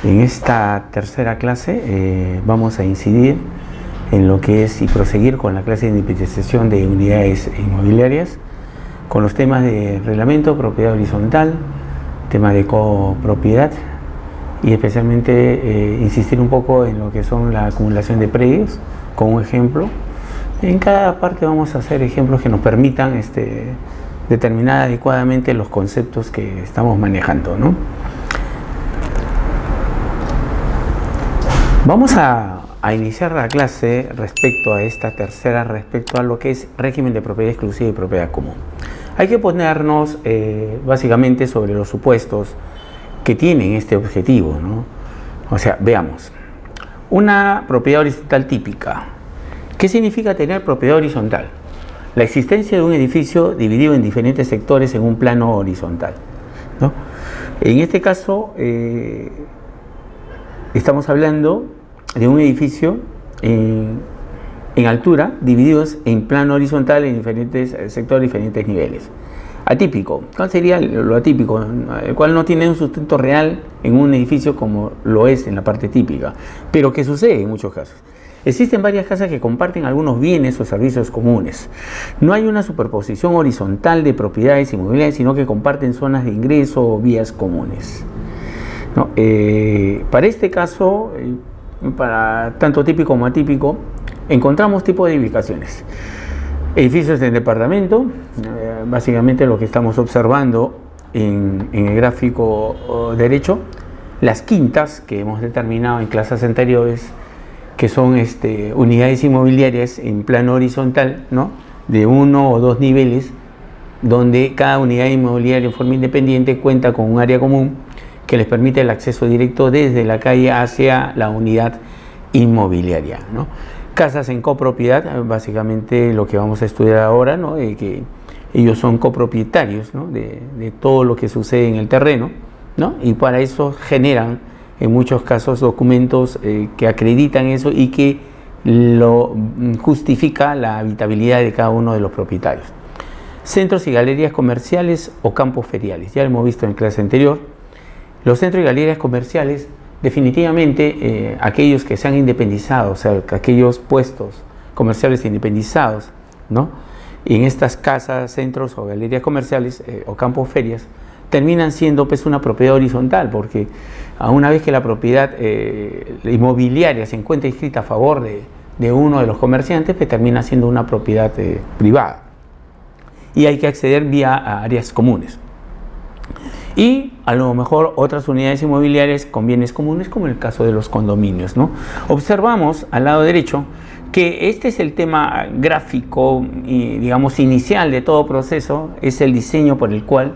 En esta tercera clase vamos a incidir en lo que es y proseguir con la clase de independización de unidades inmobiliarias, con los temas de reglamento, propiedad horizontal, tema de copropiedad y especialmente insistir un poco en lo que son la acumulación de predios, con un ejemplo. En cada parte vamos a hacer ejemplos que nos permitan determinar adecuadamente los conceptos que estamos manejando, ¿no? Vamos a iniciar la clase respecto a esta tercera, respecto a lo que es régimen de propiedad exclusiva y propiedad común. Hay que ponernos básicamente sobre los supuestos que tienen este objetivo, ¿no? O sea, veamos. Una propiedad horizontal típica. ¿Qué significa tener propiedad horizontal? La existencia de un edificio dividido en diferentes sectores en un plano horizontal, ¿no? En este caso, estamos hablando de un edificio en altura, divididos en plano horizontal en diferentes sectores, diferentes niveles. Atípico. ¿Cuál sería lo atípico? El cual no tiene un sustento real en un edificio como lo es en la parte típica, pero que sucede en muchos casos. Existen varias casas que comparten algunos bienes o servicios comunes. No hay una superposición horizontal de propiedades inmobiliarias, sino que comparten zonas de ingreso o vías comunes, ¿no? Para este caso, para tanto típico como atípico, encontramos tipos de edificaciones. Edificios de departamento, básicamente lo que estamos observando en el gráfico derecho. Las quintas, que hemos determinado en clases anteriores, que son unidades inmobiliarias en plano horizontal, ¿no? De 1 o 2 niveles, donde cada unidad inmobiliaria en forma independiente cuenta con un área común que les permite el acceso directo desde la calle hacia la unidad inmobiliaria, ¿no? Casas en copropiedad, básicamente lo que vamos a estudiar ahora, ¿no? Que ellos son copropietarios, ¿no? de todo lo que sucede en el terreno, ¿no? Y para eso generan en muchos casos documentos que acreditan eso y que lo justifica la habitabilidad de cada uno de los propietarios. Centros y galerías comerciales o campos feriales, ya lo hemos visto en clase anterior. Los centros y galerías comerciales, definitivamente aquellos que se han independizado, o sea, aquellos puestos comerciales independizados, ¿no? Y en estas casas, centros o galerías comerciales o campos ferias, terminan siendo pues una propiedad horizontal, porque a una vez que la propiedad inmobiliaria se encuentra inscrita a favor de uno de los comerciantes, pues termina siendo una propiedad privada y hay que acceder vía a áreas comunes. Y a lo mejor otras unidades inmobiliarias con bienes comunes, como en el caso de los condominios, ¿no? Observamos al lado derecho que este es el tema gráfico y, digamos, inicial de todo proceso, es el diseño por el cual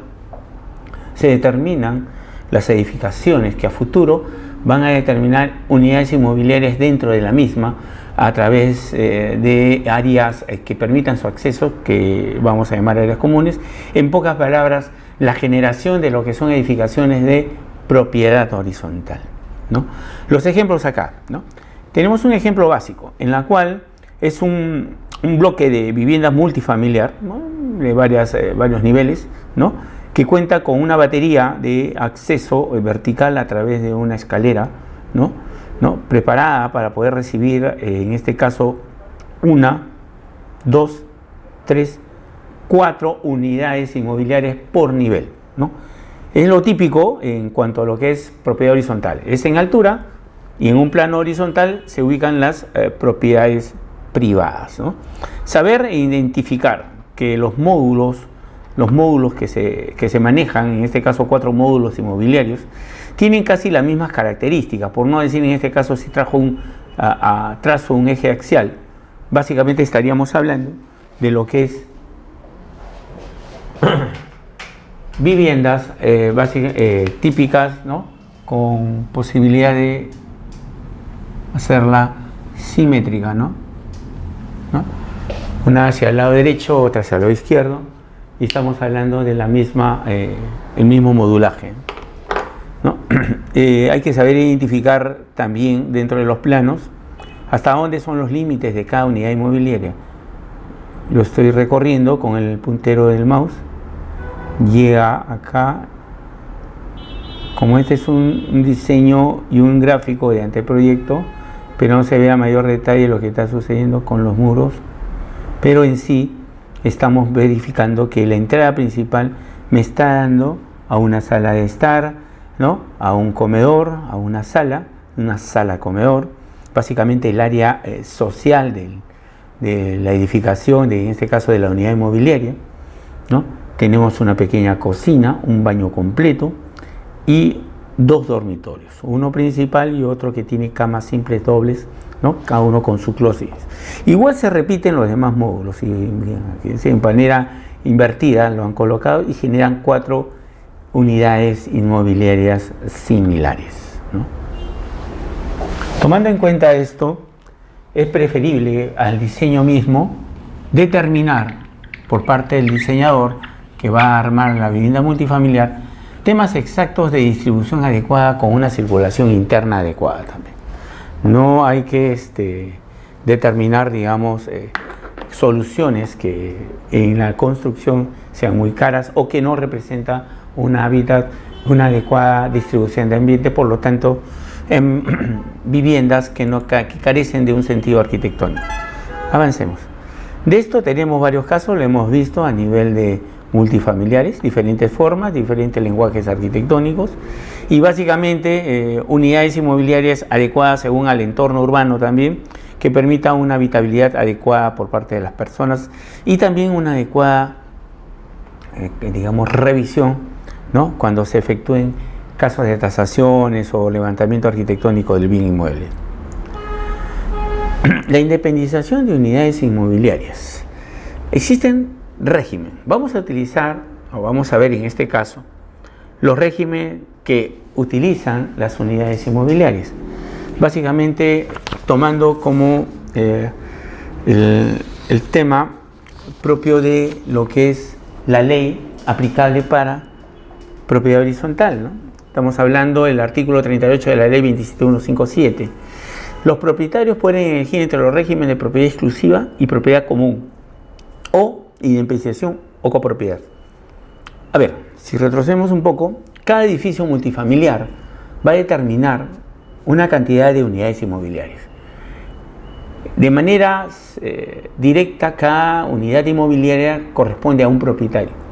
se determinan las edificaciones que a futuro van a determinar unidades inmobiliarias dentro de la misma a través de áreas que permitan su acceso, que vamos a llamar áreas comunes. En pocas palabras, la generación de lo que son edificaciones de propiedad horizontal, ¿no? Los ejemplos acá, ¿no? Tenemos un ejemplo básico, en la cual es un bloque de vivienda multifamiliar, ¿no? De varios niveles, ¿no? Que cuenta con una batería de acceso vertical a través de una escalera, ¿no? Preparada para poder recibir, en este caso, 1, 2, 3, 4 unidades inmobiliarias por nivel, ¿no? Es lo típico en cuanto a lo que es propiedad horizontal. Es en altura y en un plano horizontal se ubican las propiedades privadas, ¿no? Saber identificar que los módulos que se manejan, en este caso 4 módulos inmobiliarios, tienen casi las mismas características, por no decir en este caso si trazo un eje axial. Básicamente estaríamos hablando de lo que es viviendas típicas, ¿no? Con posibilidad de hacerla simétrica, ¿no? Una hacia el lado derecho, otra hacia el lado izquierdo, y estamos hablando de la misma, el mismo modulaje, ¿no? Hay que saber identificar también dentro de los planos hasta dónde son los límites de cada unidad inmobiliaria. Lo estoy recorriendo con el puntero del mouse, llega acá Como este es un diseño y un gráfico de anteproyecto, pero no se ve a mayor detalle lo que está sucediendo con los muros, pero en sí estamos verificando que la entrada principal me está dando a una sala de estar, ¿no? A un comedor, a una sala comedor, básicamente el área social de la edificación, en este caso de la unidad inmobiliaria, ¿no? Tenemos una pequeña cocina, un baño completo y 2 dormitorios, uno principal y otro que tiene camas simples dobles, ¿no? Cada uno con su closet. Igual se repiten los demás módulos y en manera invertida lo han colocado y generan 4 unidades inmobiliarias similares, ¿no? Tomando en cuenta esto, es preferible al diseño mismo determinar por parte del diseñador que va a armar la vivienda multifamiliar temas exactos de distribución adecuada con una circulación interna adecuada también. No hay que determinar, digamos, soluciones que en la construcción sean muy caras o que no representan un hábitat, una adecuada distribución de ambiente, por lo tanto, en viviendas que carecen de un sentido arquitectónico. Avancemos. De esto tenemos varios casos, lo hemos visto a nivel de multifamiliares, diferentes formas, diferentes lenguajes arquitectónicos y básicamente unidades inmobiliarias adecuadas según al entorno urbano también, que permita una habitabilidad adecuada por parte de las personas y también una adecuada, digamos, revisión, ¿no? Cuando se efectúen casos de tasaciones o levantamiento arquitectónico del bien inmueble. La independización de unidades inmobiliarias. Existen régimen. Vamos a utilizar, o vamos a ver en este caso, los regímenes que utilizan las unidades inmobiliarias. Básicamente tomando como el tema propio de lo que es la ley aplicable para propiedad horizontal, ¿no? Estamos hablando del artículo 38 de la ley 27157. Los propietarios pueden elegir entre los regímenes de propiedad exclusiva y propiedad común o independización o copropiedad. A ver, si retrocedemos un poco, cada edificio multifamiliar va a determinar una cantidad de unidades inmobiliarias. De manera directa, cada unidad inmobiliaria corresponde a un propietario.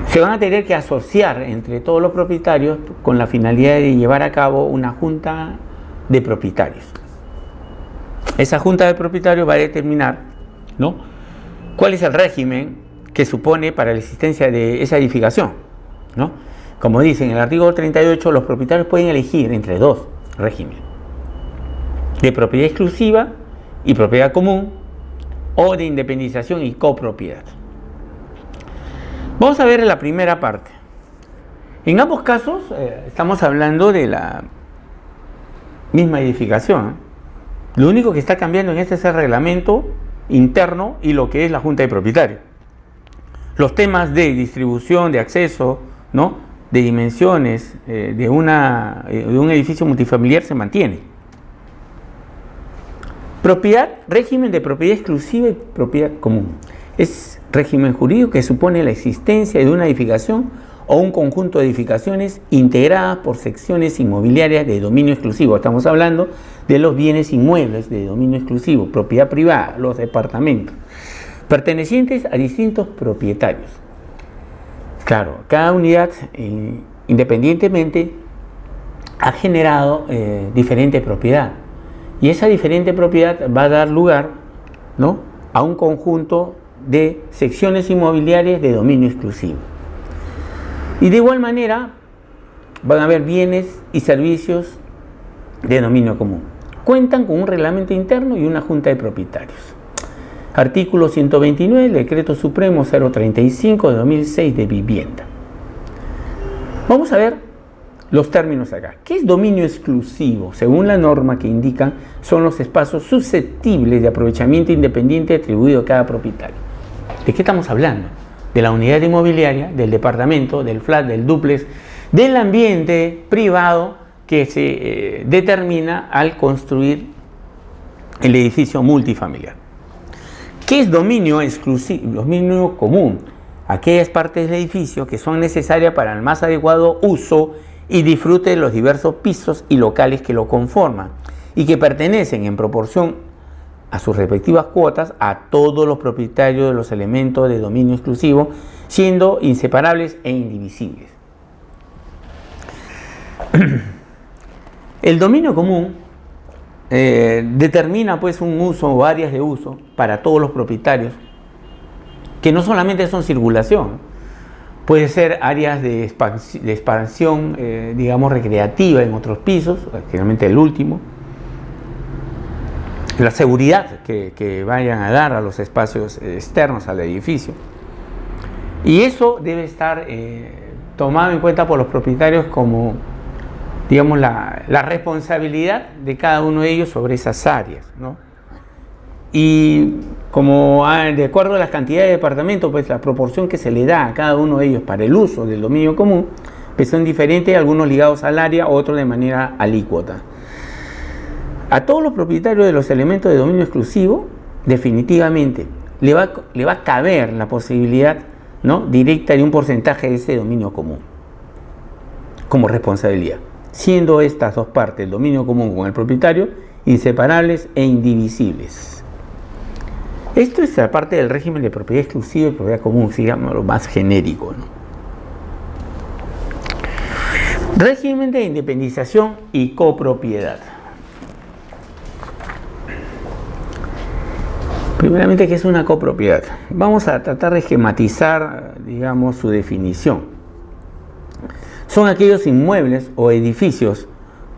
Se van a tener que asociar entre todos los propietarios con la finalidad de llevar a cabo una junta de propietarios. Esa junta de propietarios va a determinar, ¿no?, cuál es el régimen que supone para la existencia de esa edificación, ¿no? Como dice en el artículo 38, los propietarios pueden elegir entre 2 regímenes: de propiedad exclusiva y propiedad común, o de independización y copropiedad. Vamos a ver la primera parte. En ambos casos estamos hablando de la misma edificación. Lo único que está cambiando en este es el reglamento interno y lo que es la junta de propietarios. Los temas de distribución, de acceso, ¿no?, de dimensiones de un edificio multifamiliar se mantienen. Propiedad, régimen de propiedad exclusiva y propiedad común. Es régimen jurídico que supone la existencia de una edificación o un conjunto de edificaciones integradas por secciones inmobiliarias de dominio exclusivo. Estamos hablando de los bienes inmuebles de dominio exclusivo, propiedad privada, los departamentos, pertenecientes a distintos propietarios. Claro, cada unidad independientemente ha generado diferente propiedad y esa diferente propiedad va a dar lugar, ¿no?, a un conjunto de secciones inmobiliarias de dominio exclusivo. Y de igual manera van a haber bienes y servicios de dominio común. Cuentan con un reglamento interno y una junta de propietarios. Artículo 129 del Decreto Supremo 035 de 2006 de vivienda. Vamos a ver los términos acá. ¿Qué es dominio exclusivo? Según la norma que indican, son los espacios susceptibles de aprovechamiento independiente atribuido a cada propietario. ¿De qué estamos hablando? De la unidad inmobiliaria, del departamento, del flat, del dúplex, del ambiente privado que se determina al construir el edificio multifamiliar. ¿Qué es dominio exclusivo? Dominio común. aquellas partes del edificio que son necesarias para el más adecuado uso y disfrute de los diversos pisos y locales que lo conforman y que pertenecen en proporción a sus respectivas cuotas a todos los propietarios de los elementos de dominio exclusivo, siendo inseparables e indivisibles. El dominio común determina pues un uso o áreas de uso para todos los propietarios, que no solamente son circulación, puede ser áreas de expansión, digamos, recreativa en otros pisos, generalmente el último, la seguridad que vayan a dar a los espacios externos al edificio. Y eso debe estar tomado en cuenta por los propietarios como, digamos, la responsabilidad de cada uno de ellos sobre esas áreas, ¿no? Y como de acuerdo a las cantidades de departamentos, pues la proporción que se le da a cada uno de ellos para el uso del dominio común, pues son diferentes, algunos ligados al área, otros de manera alícuota. A todos los propietarios de los elementos de dominio exclusivo, definitivamente, le va a caber la posibilidad, ¿no?, directa de un porcentaje de ese dominio común como responsabilidad, siendo estas dos partes, el dominio común con el propietario, inseparables e indivisibles. Esto es la parte del régimen de propiedad exclusiva y propiedad común, digamos, lo más genérico, ¿no? Régimen de independización y copropiedad. Primeramente, ¿qué es una copropiedad? Vamos a tratar de esquematizar, digamos, su definición. Son aquellos inmuebles o edificios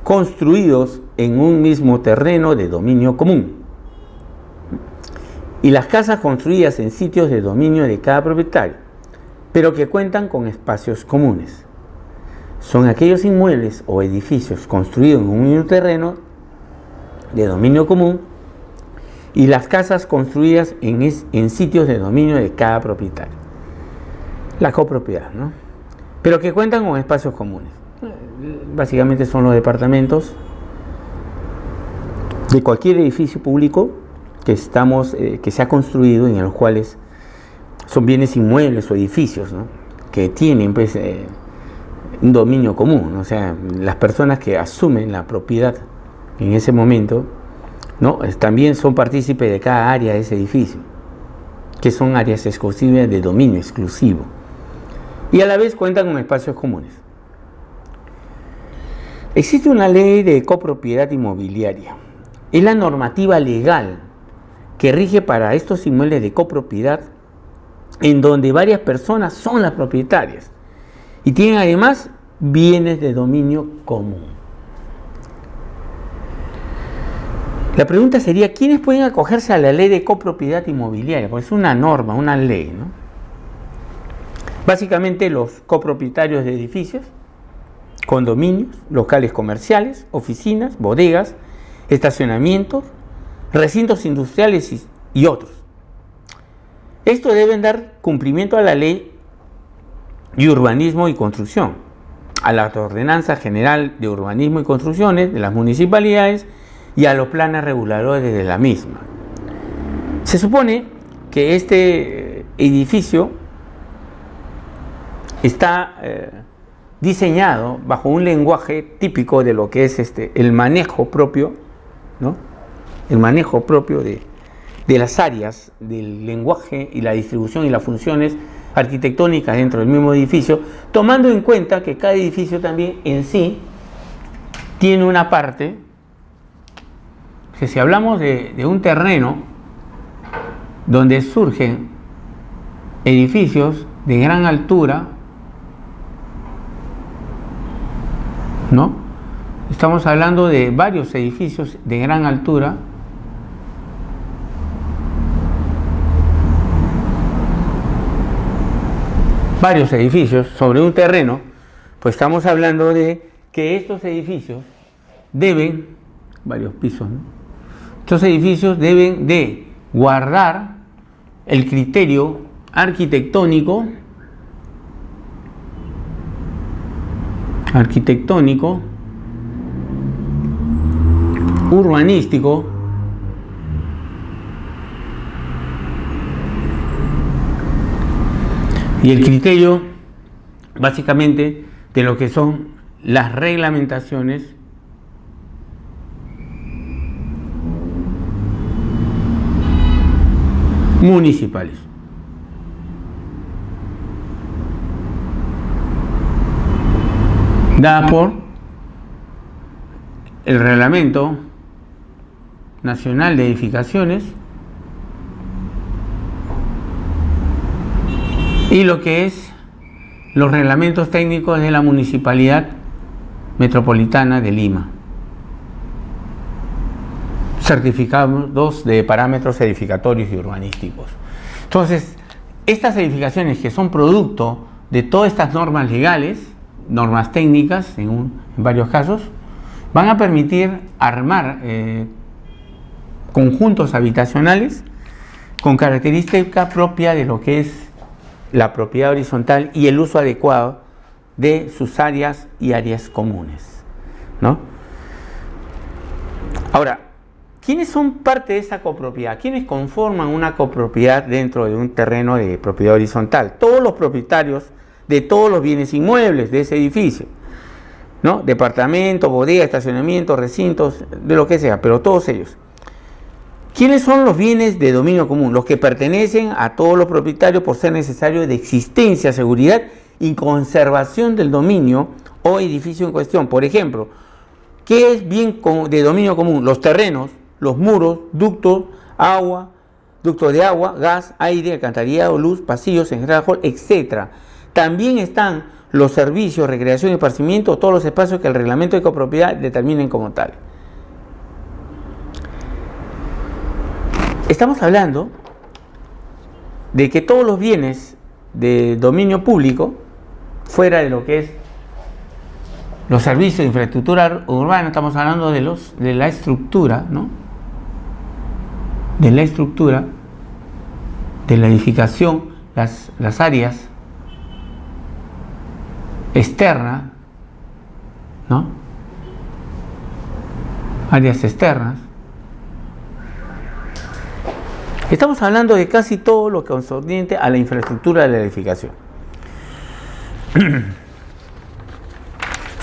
construidos en un mismo terreno de dominio común y las casas construidas en sitios de dominio de cada propietario, pero que cuentan con espacios comunes. Son aquellos inmuebles o edificios construidos en un mismo terreno de dominio común y las casas construidas en sitios de dominio de cada propietario. La copropiedad, ¿no? Pero que cuentan con espacios comunes. Básicamente son los departamentos de cualquier edificio público que se ha construido, en los cuales son bienes inmuebles o edificios, ¿no?, que tienen pues un dominio común. O sea, las personas que asumen la propiedad en ese momento, ¿no?, también son partícipes de cada área de ese edificio, que son áreas exclusivas de dominio exclusivo, y a la vez cuentan con espacios comunes. Existe una ley de copropiedad inmobiliaria. Es la normativa legal que rige para estos inmuebles de copropiedad, en donde varias personas son las propietarias y tienen además bienes de dominio común. La pregunta sería, ¿quiénes pueden acogerse a la ley de copropiedad inmobiliaria? Pues es una norma, una ley, ¿no? Básicamente los copropietarios de edificios, condominios, locales comerciales, oficinas, bodegas, estacionamientos, recintos industriales y otros. Estos deben dar cumplimiento a la ley de urbanismo y construcción, a la ordenanza general de urbanismo y construcciones de las municipalidades y a los planes reguladores de la misma. Se supone que este edificio está diseñado bajo un lenguaje típico de lo que es el manejo propio, ¿no?, el manejo propio de las áreas del lenguaje y la distribución y las funciones arquitectónicas dentro del mismo edificio, tomando en cuenta que cada edificio también en sí tiene una parte, que si hablamos de un terreno donde surgen edificios de gran altura, ¿no?, estamos hablando de varios edificios de gran altura, varios edificios sobre un terreno, pues estamos hablando de que estos edificios deben, varios pisos, ¿no?, estos edificios deben de guardar el criterio arquitectónico, urbanístico, y el criterio básicamente de lo que son las reglamentaciones municipales. Dada por el Reglamento Nacional de Edificaciones y lo que es los reglamentos técnicos de la Municipalidad Metropolitana de Lima, certificados de parámetros edificatorios y urbanísticos. Entonces, estas edificaciones que son producto de todas estas normas legales, normas técnicas en varios casos, van a permitir armar conjuntos habitacionales con característica propia de lo que es la propiedad horizontal y el uso adecuado de sus áreas y áreas comunes, ¿no? Ahora, ¿quiénes son parte de esa copropiedad? ¿Quiénes conforman una copropiedad dentro de un terreno de propiedad horizontal? Todos los propietarios de todos los bienes inmuebles de ese edificio, ¿no? Departamento, bodega, estacionamiento, recintos, de lo que sea, pero todos ellos. ¿Quiénes son los bienes de dominio común? Los que pertenecen a todos los propietarios por ser necesarios de existencia, seguridad y conservación del dominio o edificio en cuestión. Por ejemplo, ¿qué es bien de dominio común? Los terrenos, los muros, ductos de agua, gas, aire, alcantarillado, luz, pasillos, engranajes, etc. También están los servicios, recreación y esparcimiento, todos los espacios que el reglamento de copropiedad determinen como tal. Estamos hablando de que todos los bienes de dominio público, fuera de lo que es los servicios de infraestructura urbana, estamos hablando de la estructura, ¿no? De la estructura, de la edificación, las áreas externas, ¿no? Áreas externas. Estamos hablando de casi todo lo concerniente a la infraestructura de la edificación.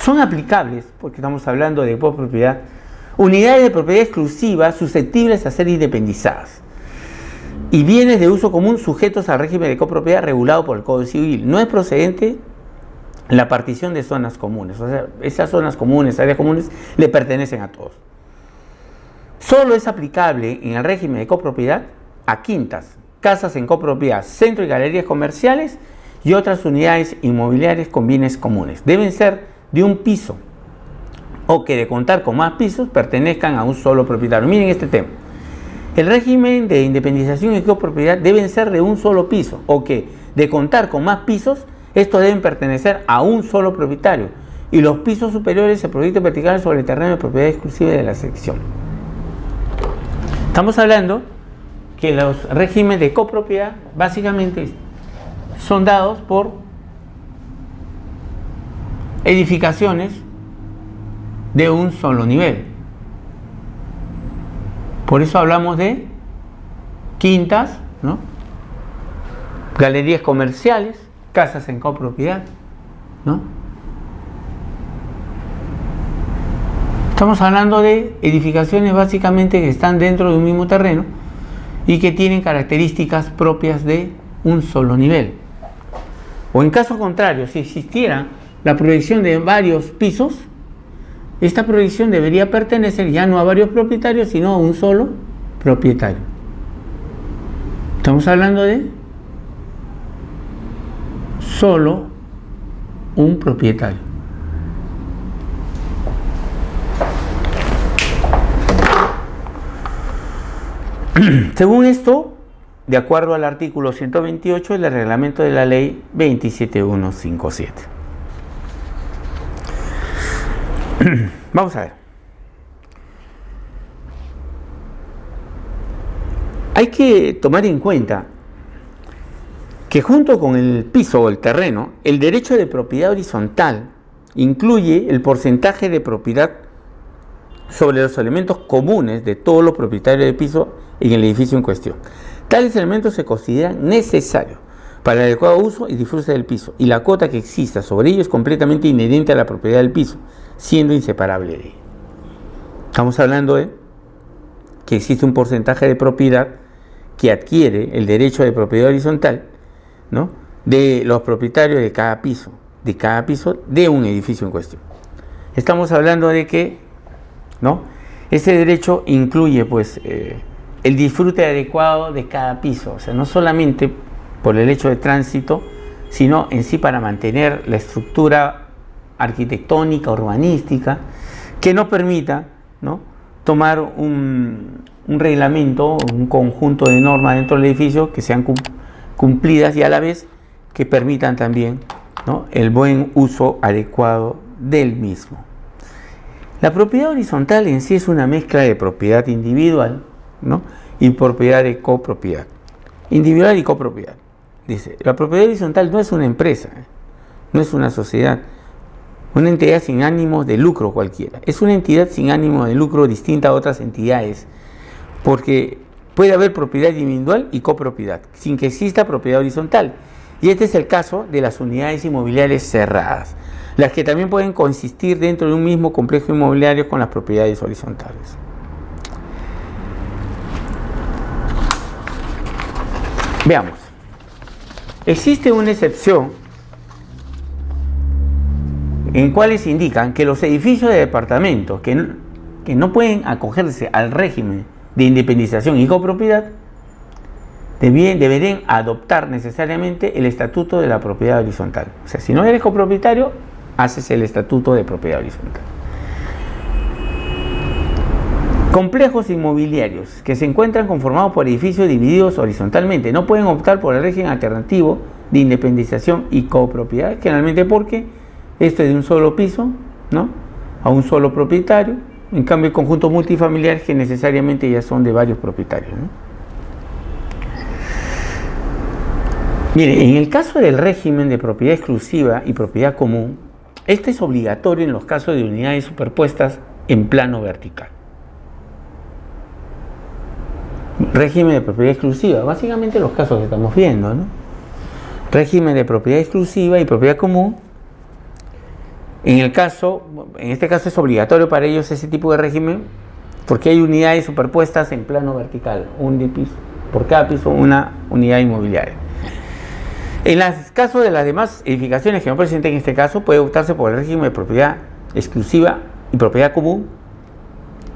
Son aplicables, porque estamos hablando de copropiedad, unidades de propiedad exclusiva susceptibles a ser independizadas y bienes de uso común sujetos al régimen de copropiedad regulado por el Código Civil. No es procedente la partición de zonas comunes, o sea, esas zonas comunes, áreas comunes, le pertenecen a todos. Solo es aplicable en el régimen de copropiedad a quintas, casas en copropiedad, centros y galerías comerciales y otras unidades inmobiliarias con bienes comunes. Deben ser de un piso o que de contar con más pisos pertenezcan a un solo propietario. Miren este tema. El régimen de independización y copropiedad deben ser de un solo piso o que de contar con más pisos, estos deben pertenecer a un solo propietario y los pisos superiores se proyectan verticales sobre el terreno de propiedad exclusiva de la sección. Estamos hablando que los regímenes de copropiedad básicamente son dados por edificaciones de un solo nivel. Por eso hablamos de quintas, ¿no? Galerías comerciales, casas en copropiedad, ¿no? Estamos hablando de edificaciones básicamente que están dentro de un mismo terreno y que tienen características propias de un solo nivel. O en caso contrario, si existiera la proyección de varios pisos, esta proyección debería pertenecer ya no a varios propietarios, sino a un solo propietario. Estamos hablando de solo un propietario. Según esto, de acuerdo al artículo 128 del reglamento de la ley 27157. Vamos a ver. Hay que tomar en cuenta que junto con el piso o el terreno, el derecho de propiedad horizontal incluye el porcentaje de propiedad sobre los elementos comunes de todos los propietarios de piso en el edificio en cuestión. Tales elementos se consideran necesarios para el adecuado uso y disfrute del piso, y la cuota que exista sobre ello es completamente inherente a la propiedad del piso, siendo inseparable de ella. Estamos hablando de que existe un porcentaje de propiedad que adquiere el derecho de propiedad horizontal, ¿no?, de los propietarios de cada piso de un edificio en cuestión. Estamos hablando de que, ¿no?, ese derecho incluye pues el disfrute adecuado de cada piso, o sea, no solamente por el hecho de tránsito, sino en sí para mantener la estructura arquitectónica, urbanística, que no permita, ¿no?, tomar un reglamento, un conjunto de normas dentro del edificio que sean cumplidas y a la vez que permitan también, ¿no?, el buen uso adecuado del mismo. La propiedad horizontal en sí es una mezcla de propiedad individual, ¿no?, y propiedad de copropiedad. Individual y copropiedad. Dice, la propiedad horizontal no es una empresa, no es una sociedad, una entidad sin ánimo de lucro cualquiera. Es una entidad sin ánimo de lucro distinta a otras entidades, porque puede haber propiedad individual y copropiedad, sin que exista propiedad horizontal. Y este es el caso de las unidades inmobiliarias cerradas, las que también pueden consistir dentro de un mismo complejo inmobiliario con las propiedades horizontales. Veamos. Existe una excepción en cuales indican que los edificios de departamentos que no pueden acogerse al régimen de independización y copropiedad deberían adoptar necesariamente el estatuto de la propiedad horizontal. O sea, si no eres copropietario, haces el estatuto de propiedad horizontal. Complejos inmobiliarios que se encuentran conformados por edificios divididos horizontalmente no pueden optar por el régimen alternativo de independización y copropiedad, generalmente porque esto es de un solo piso, ¿no?, a un solo propietario. En cambio, conjuntos multifamiliares que necesariamente ya son de varios propietarios, ¿no? Mire, en el caso del régimen de propiedad exclusiva y propiedad común, este es obligatorio en los casos de unidades superpuestas en plano vertical. Régimen de propiedad exclusiva, básicamente los casos que estamos viendo, ¿no? Régimen de propiedad exclusiva y propiedad común. En este caso es obligatorio para ellos ese tipo de régimen porque hay unidades superpuestas en plano vertical, por cada piso una unidad inmobiliaria. En los casos de las demás edificaciones que no presenten en este caso, puede optarse por el régimen de propiedad exclusiva y propiedad común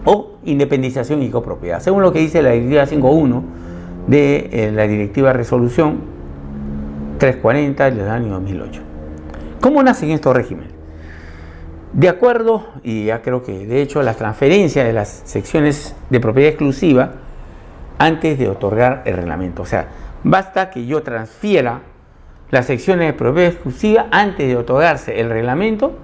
o independización y copropiedad, según lo que dice la Directiva 5.1 de la Directiva Resolución 340 del año 2008. ¿Cómo nacen estos regímenes? De acuerdo, y ya creo que de hecho, las transferencias de las secciones de propiedad exclusiva antes de otorgar el reglamento. O sea, basta que yo transfiera las secciones de propiedad exclusiva antes de otorgarse el reglamento,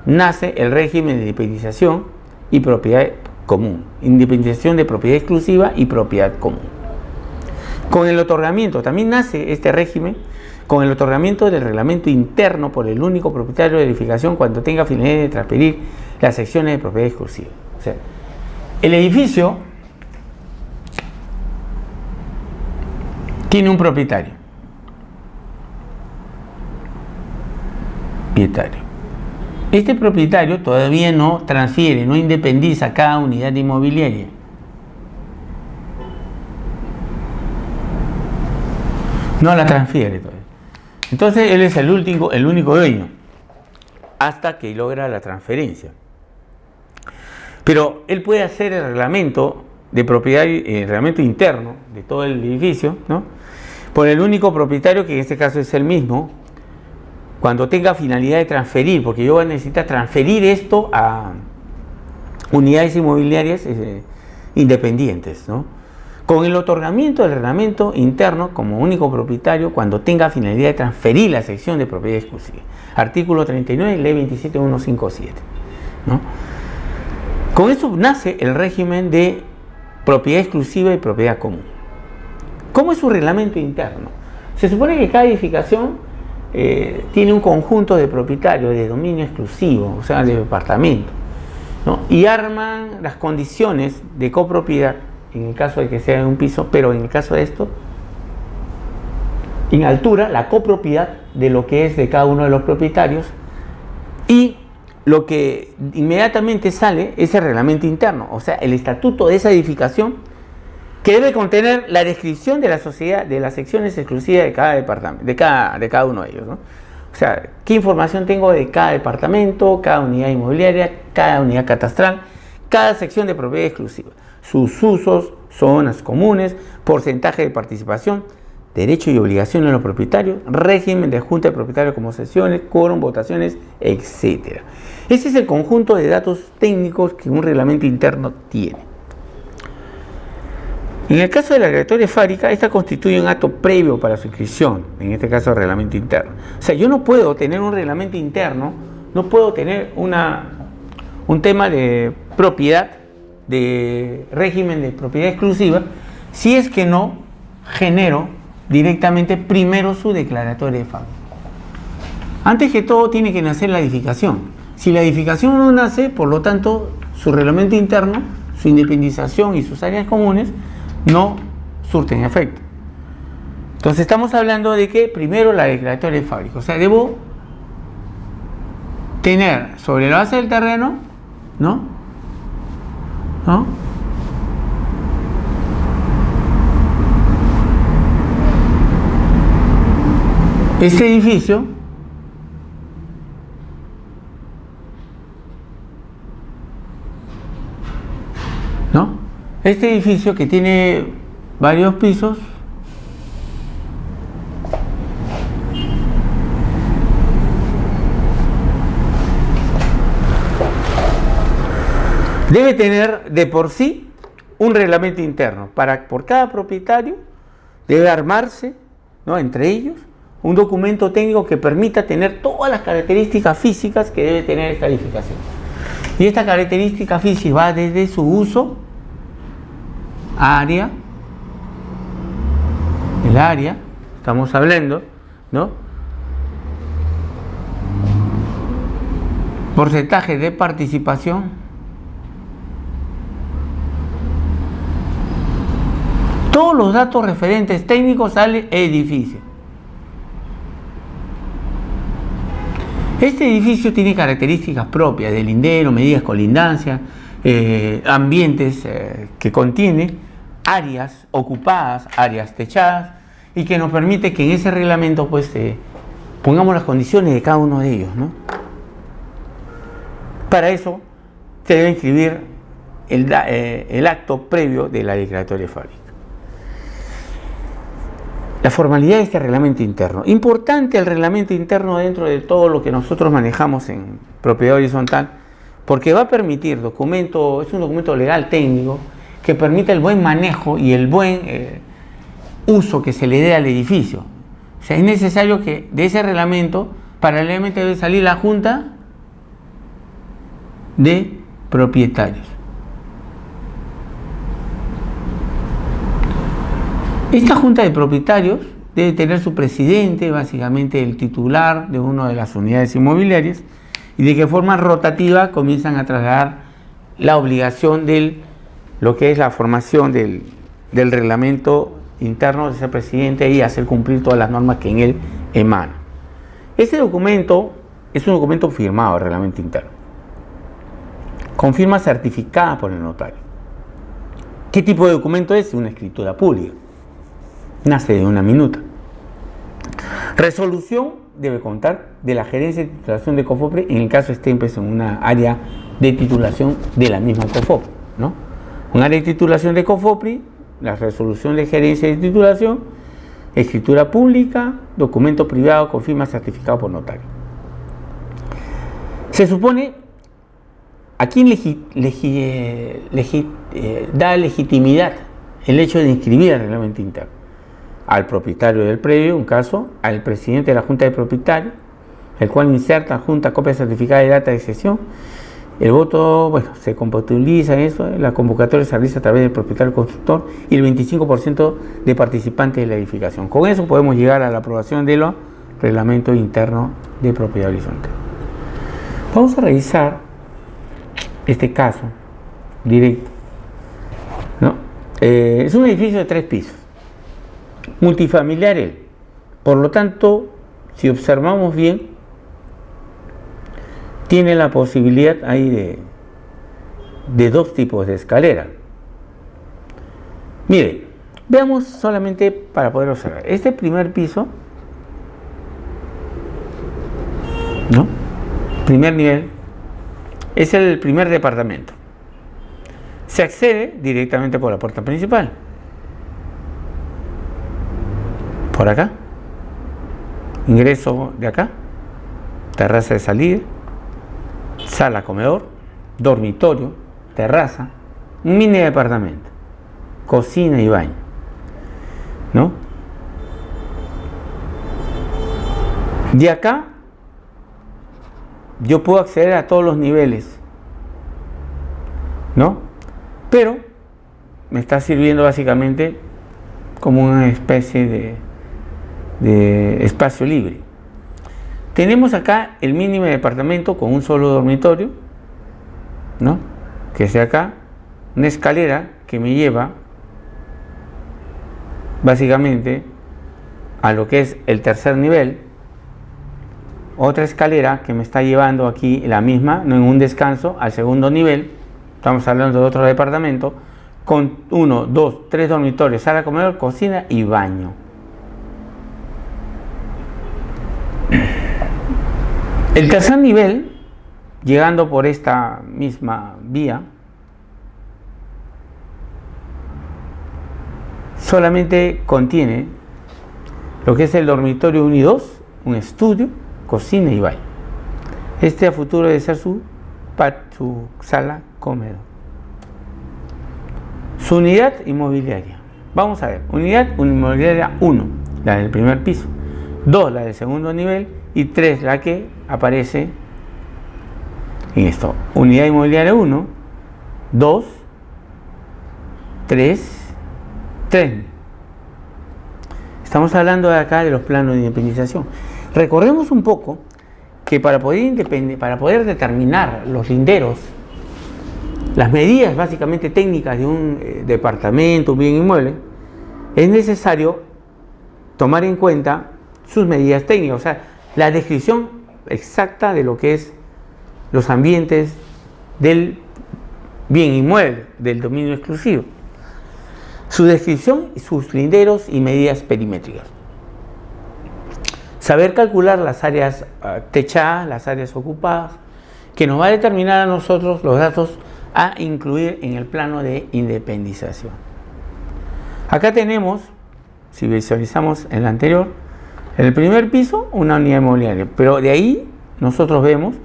nace el régimen de independización y propiedad común. Independización de propiedad exclusiva y propiedad común. Con el otorgamiento, también nace este régimen con el otorgamiento del reglamento interno por el único propietario de edificación cuando tenga finalidad de transferir las secciones de propiedad exclusiva. O sea, el edificio tiene un propietario. Este propietario todavía no transfiere, no independiza cada unidad inmobiliaria. No la transfiere todavía. Entonces él es el único dueño hasta que logra la transferencia. Pero él puede hacer el reglamento de propiedad, el reglamento interno de todo el edificio, ¿no?, por el único propietario, que en este caso es él mismo, cuando tenga finalidad de transferir, porque yo voy a necesitar transferir esto a unidades inmobiliarias independientes, ¿no?, con el otorgamiento del reglamento interno como único propietario cuando tenga finalidad de transferir la sección de propiedad exclusiva. Artículo 39, ley 27157, ¿no? Con eso nace el régimen de propiedad exclusiva y propiedad común. ¿Cómo es su reglamento interno? Se supone que cada edificación tiene un conjunto de propietarios de dominio exclusivo, o sea, de departamento, ¿no?, y arman las condiciones de copropiedad en el caso de que sea un piso, pero en el caso de esto, en altura la copropiedad de lo que es de cada uno de los propietarios, y lo que inmediatamente sale es el reglamento interno, o sea, el estatuto de esa edificación, que debe contener la descripción de la sociedad, de las secciones exclusivas de cada departamento, de cada uno de ellos, ¿no? O sea, qué información tengo de cada departamento, cada unidad inmobiliaria, cada unidad catastral, cada sección de propiedad exclusiva, sus usos, zonas comunes, porcentaje de participación, derechos y obligaciones de los propietarios, régimen de junta de propietarios como sesiones, quórum, votaciones, etc. Ese es el conjunto de datos técnicos que un reglamento interno tiene. En el caso de la declaratoria fábrica, esta constituye un acto previo para su inscripción, en este caso el reglamento interno. O sea, yo no puedo tener un reglamento interno, no puedo tener un tema de propiedad, de régimen de propiedad exclusiva, si es que no genero directamente primero su declaratoria de fábrica. Antes que todo tiene que nacer la edificación. Si la edificación no nace, por lo tanto, su reglamento interno, su independización y sus áreas comunes no surten efecto. Entonces estamos hablando de que primero la declaratoria de fábrica, o sea, debo tener sobre la base del terreno, ¿no? Este edificio Este edificio, que tiene varios pisos, debe tener de por sí un reglamento interno. Por cada propietario debe armarse, ¿no?, entre ellos, un documento técnico que permita tener todas las características físicas que debe tener esta edificación. Y esta característica física va desde su uso, área, el área, estamos hablando, ¿no?, porcentaje de participación, todos los datos referentes técnicos al edificio. Este edificio tiene características propias de lindero, medidas colindancia, ambientes que contiene, áreas ocupadas, áreas techadas, y que nos permite que en ese reglamento pues pongamos las condiciones de cada uno de ellos, ¿no? Para eso se debe inscribir el acto previo de la declaratoria de fábrica. La formalidad de este reglamento interno. Importante el reglamento interno dentro de todo lo que nosotros manejamos en propiedad horizontal, porque va a permitir es un documento legal técnico que permite el buen manejo y el buen uso que se le dé al edificio. O sea, es necesario que de ese reglamento paralelamente debe salir la junta de propietarios. Esta junta de propietarios debe tener su presidente, básicamente el titular de una de las unidades inmobiliarias, y de qué forma rotativa comienzan a trasladar la obligación de lo que es la formación del reglamento interno de ese presidente y hacer cumplir todas las normas que en él emanan. Este documento es un documento firmado, el reglamento interno, con firma certificada por el notario. ¿Qué tipo de documento es? Una escritura pública. Nace de una minuta. Resolución debe contar de la gerencia de titulación de COFOPRI, en el caso esté pues, en una área de titulación de la misma COFOPRI, ¿no? Un área de titulación de COFOPRI, la resolución de gerencia de titulación, escritura pública, documento privado con firma certificado por notario. Se supone a quién da legitimidad el hecho de inscribir el reglamento interno. Al propietario del predio, un caso, al presidente de la junta de propietarios, el cual inserta junta copia certificada de data de sesión. El voto, bueno, se compatibiliza en eso, la convocatoria se realiza a través del propietario constructor y el 25% de participantes de la edificación. Con eso podemos llegar a la aprobación de los reglamentos internos de propiedad horizontal. Vamos a revisar este caso directo, ¿no? Es un edificio de 3 pisos. Multifamiliar Por lo tanto, si observamos bien, tiene la posibilidad ahí de dos tipos de escalera. Mire, veamos solamente para poder observar. Este primer piso, ¿no? Primer nivel, es el primer departamento. Se accede directamente por la puerta principal. Por acá. Ingreso de acá. Terraza de salida. Sala, comedor. Dormitorio. Terraza. Un mini departamento. Cocina y baño. ¿No? De acá yo puedo acceder a todos los niveles, ¿no? Pero me está sirviendo básicamente como una especie de espacio libre. Tenemos acá el mínimo departamento con un solo dormitorio, ¿no? Que es de acá, una escalera que me lleva básicamente a lo que es el tercer nivel. Otra escalera que me está llevando aquí la misma, no en un descanso, al segundo nivel. Estamos hablando de otro departamento con 1, 2, 3 dormitorios, sala, comedor, cocina y baño. El tercer nivel, llegando por esta misma vía, solamente contiene lo que es el dormitorio 1 y 2, un estudio, cocina y baño. Este a futuro debe ser su sala, comedor. Su unidad inmobiliaria. Vamos a ver, unidad inmobiliaria 1, la del primer piso, 2, la del segundo nivel y 3, la que aparece en esto. Unidad inmobiliaria 1, 2, 3. Estamos hablando de acá de los planos de independización. Recordemos un poco que para poder determinar los linderos, las medidas básicamente técnicas de un departamento, un bien inmueble, es necesario tomar en cuenta sus medidas técnicas, o sea, la descripción exacta de lo que es los ambientes del bien inmueble, del dominio exclusivo. Su descripción, sus linderos y medidas perimétricas. Saber calcular las áreas techadas, las áreas ocupadas, que nos va a determinar a nosotros los datos a incluir en el plano de independización. Acá tenemos, si visualizamos en el anterior, en el primer piso una unidad inmobiliaria, pero de ahí nosotros vemos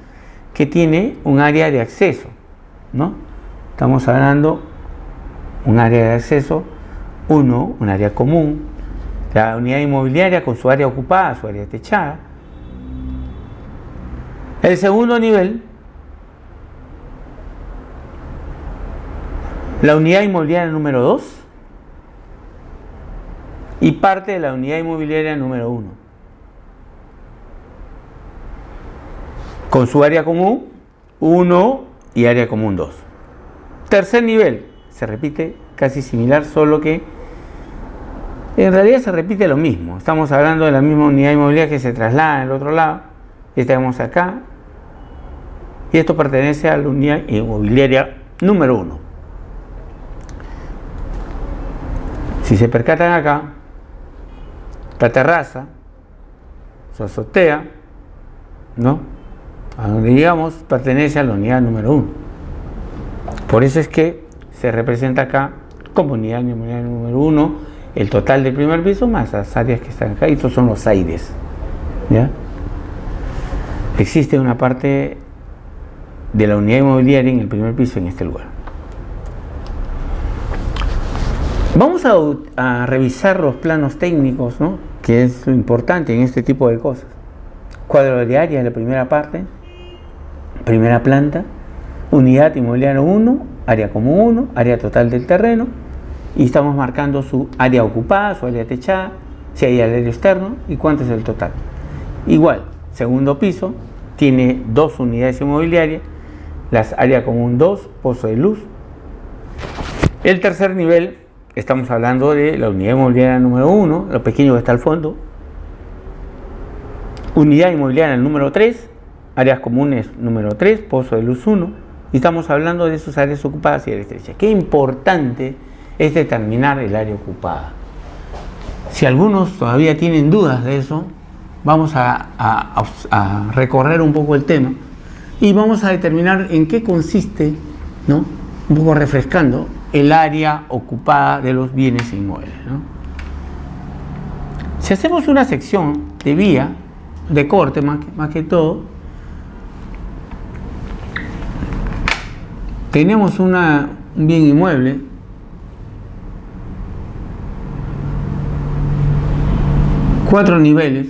que tiene un área de acceso, ¿no? Estamos hablando un área de acceso 1, un área común, la unidad inmobiliaria con su área ocupada, su área techada. El segundo nivel, la unidad inmobiliaria número 2 y parte de la unidad inmobiliaria número 1, con su área común 1 y área común 2. Tercer nivel, se repite casi similar, solo que en realidad se repite lo mismo. Estamos hablando de la misma unidad inmobiliaria que se traslada al otro lado. Estamos acá. Y esto pertenece a la unidad inmobiliaria número 1. Si se percatan acá, la terraza, su azotea, ¿no? A donde llegamos pertenece a la unidad número 1. Por eso es que se representa acá como unidad inmobiliaria número 1 el total del primer piso más las áreas que están acá, y estos son los aires, ¿ya? Existe una parte de la unidad inmobiliaria en el primer piso en este lugar. Vamos a revisar los planos técnicos, ¿no? Que es lo importante en este tipo de cosas. Cuadro de área de la primera parte, primera planta, unidad inmobiliaria 1, área común 1, área total del terreno, y estamos marcando su área ocupada, su área techada, si hay área externo y cuánto es el total. Igual, segundo piso, tiene 2 unidades inmobiliarias, las área común 2, pozo de luz. El tercer nivel, estamos hablando de la unidad inmobiliaria número 1, lo pequeño que está al fondo, Unidad inmobiliaria número 3, áreas comunes número 3, pozo de luz 1, y estamos hablando de sus áreas ocupadas y áreas estrechas. Qué importante es determinar el área ocupada. Si algunos todavía tienen dudas de eso, vamos a recorrer un poco el tema y vamos a determinar en qué consiste, ¿no?, un poco refrescando, el área ocupada de los bienes inmuebles, ¿no? Si hacemos una sección de vía, de corte más que todo, tenemos un bien inmueble cuatro niveles,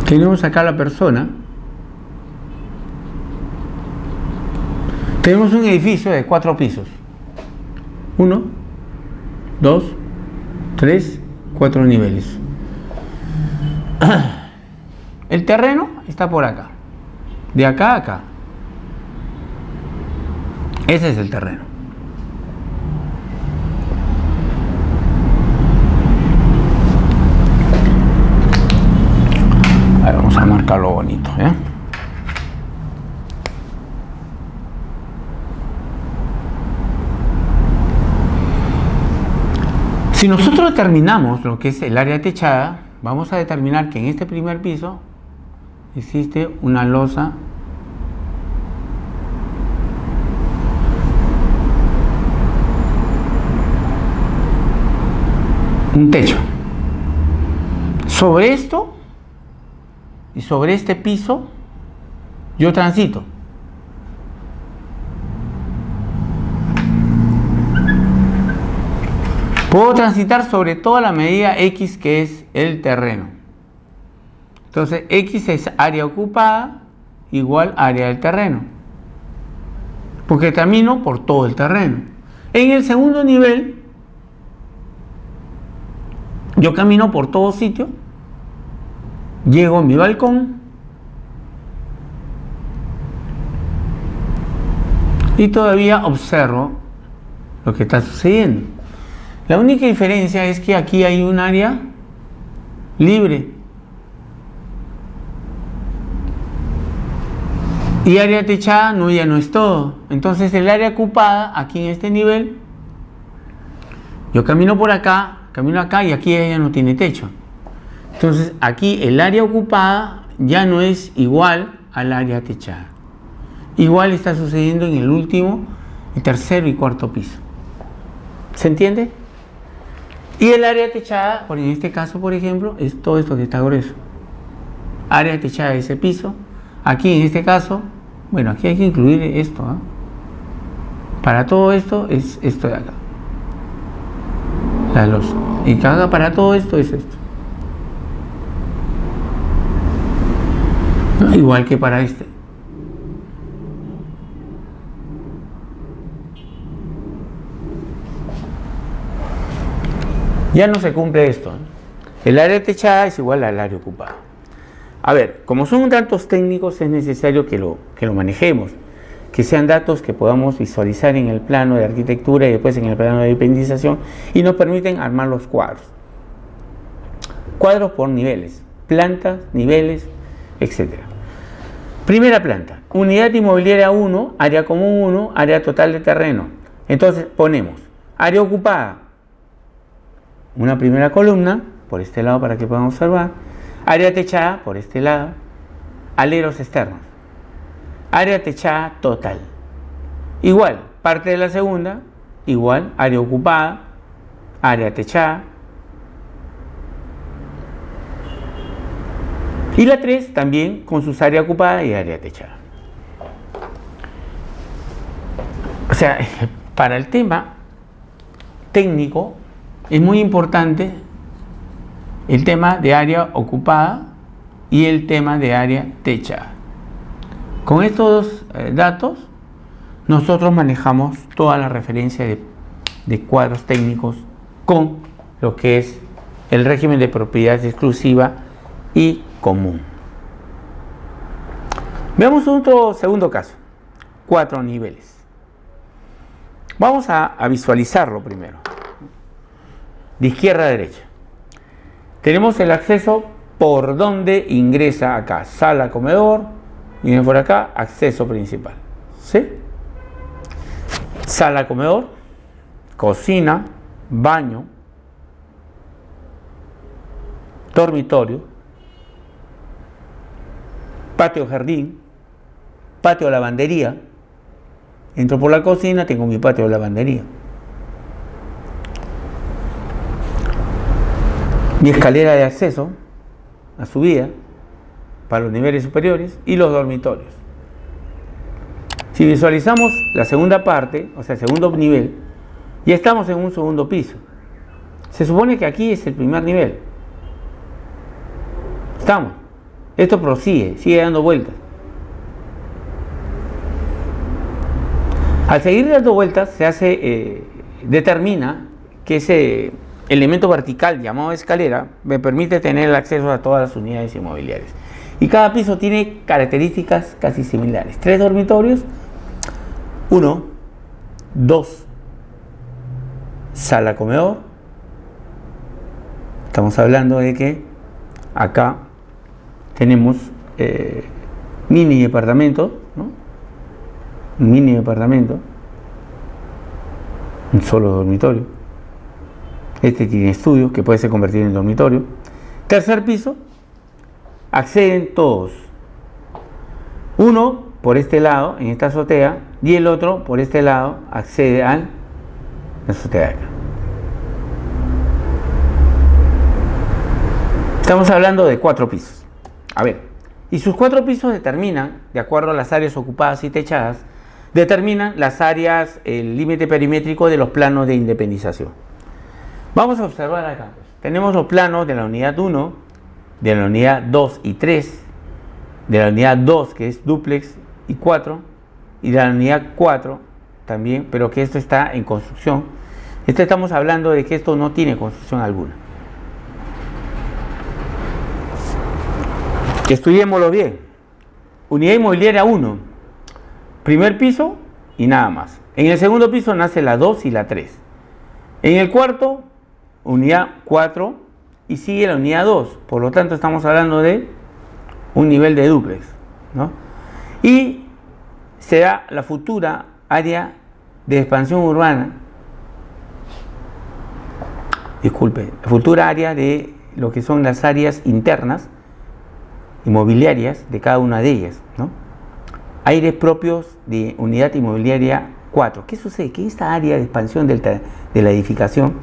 tenemos acá la persona, tenemos un edificio de 4 pisos, 1, 2, 3, 4 niveles. El terreno está por acá, de acá a acá. Ese es el terreno. Ahí vamos a marcarlo bonito, ¿eh? Si nosotros determinamos lo que es el área techada, vamos a determinar que en este primer piso existe una losa un techo. Sobre esto y sobre este piso yo transito. Puedo transitar sobre toda la medida X, que es el terreno. Entonces X es área ocupada igual área del terreno, porque camino por todo el terreno. En el segundo nivel yo camino por todo sitio, llego a mi balcón y todavía observo lo que está sucediendo. La única diferencia es que aquí hay un área libre y área techada ya no es todo. Entonces el área ocupada aquí en este nivel, yo camino por acá, camino acá y aquí ella no tiene techo. Entonces aquí el área ocupada ya no es igual al área techada. Igual está sucediendo en el último, el tercero y cuarto piso. ¿Se entiende? Y el área techada, en este caso por ejemplo, es todo esto que está grueso. Área techada de ese piso. Aquí en este caso, bueno, aquí hay que incluir esto, ¿eh? Para todo esto es esto de acá, la losa. Y cada para todo esto es esto, ¿no? Igual que para este. Ya no se cumple esto, ¿eh? El área techada es igual al área ocupada. A ver, como son datos técnicos, es necesario que lo manejemos, que sean datos que podamos visualizar en el plano de arquitectura y después en el plano de independización y nos permiten armar los cuadros. Cuadros por niveles, plantas, niveles, etc. Primera planta, unidad inmobiliaria 1, área común 1, área total de terreno. Entonces ponemos área ocupada, una primera columna por este lado para que puedan observar, área techada por este lado, aleros externos, área techada total, igual, parte de la segunda, igual, área ocupada, área techada, y la 3 también con sus área ocupada y área techada. O sea, para el tema técnico es muy importante el tema de área ocupada y el tema de área techada. Con estos datos nosotros manejamos toda la referencia de cuadros técnicos con lo que es el régimen de propiedad exclusiva y común. Veamos otro segundo caso, 4 niveles. Vamos a visualizarlo primero. De izquierda a derecha. Tenemos el acceso por donde ingresa acá. Sala, comedor. Viene por acá, acceso principal. ¿Sí? Sala, comedor. Cocina. Baño. Dormitorio. Patio, jardín. Patio, lavandería. Entro por la cocina, tengo mi patio de lavandería. Mi escalera de acceso a subida para los niveles superiores y los dormitorios. Si visualizamos la segunda parte, o sea, el segundo nivel, ya estamos en un segundo piso. Se supone que aquí es el primer nivel. Estamos. Esto prosigue, sigue dando vueltas. Al seguir dando vueltas, determina que ese elemento vertical llamado escalera me permite tener el acceso a todas las unidades inmobiliarias. Y cada piso tiene características casi similares. 3 dormitorios, 1, 2, sala comedor. Estamos hablando de que acá tenemos mini departamentos, ¿no? Un mini departamento, un solo dormitorio. Este tiene estudio que puede ser convertido en dormitorio. Tercer piso, acceden todos. Uno por este lado, en esta azotea, y el otro por este lado, accede a la azotea de acá. Estamos hablando de 4 pisos. A ver, y sus 4 pisos determinan, de acuerdo a las áreas ocupadas y techadas, determinan las áreas, el límite perimétrico de los planos de independización. Vamos a observar acá. Tenemos los planos de la unidad 1, de la unidad 2 y 3, de la unidad 2 que es dúplex y 4, y de la unidad 4 también, pero que esto está en construcción. Estamos hablando de que esto no tiene construcción alguna. Estudiémoslo bien. Unidad inmobiliaria 1, primer piso y nada más. En el segundo piso nace la 2 y la 3. En el cuarto, unidad 4 y sigue la unidad 2. Por lo tanto, estamos hablando de un nivel de dúplex, ¿no? Y se da la futura área de expansión urbana. Disculpe, la futura área de lo que son las áreas internas inmobiliarias de cada una de ellas, ¿no? Aires propios de unidad inmobiliaria 4. ¿Qué sucede? Que esta área de expansión de la edificación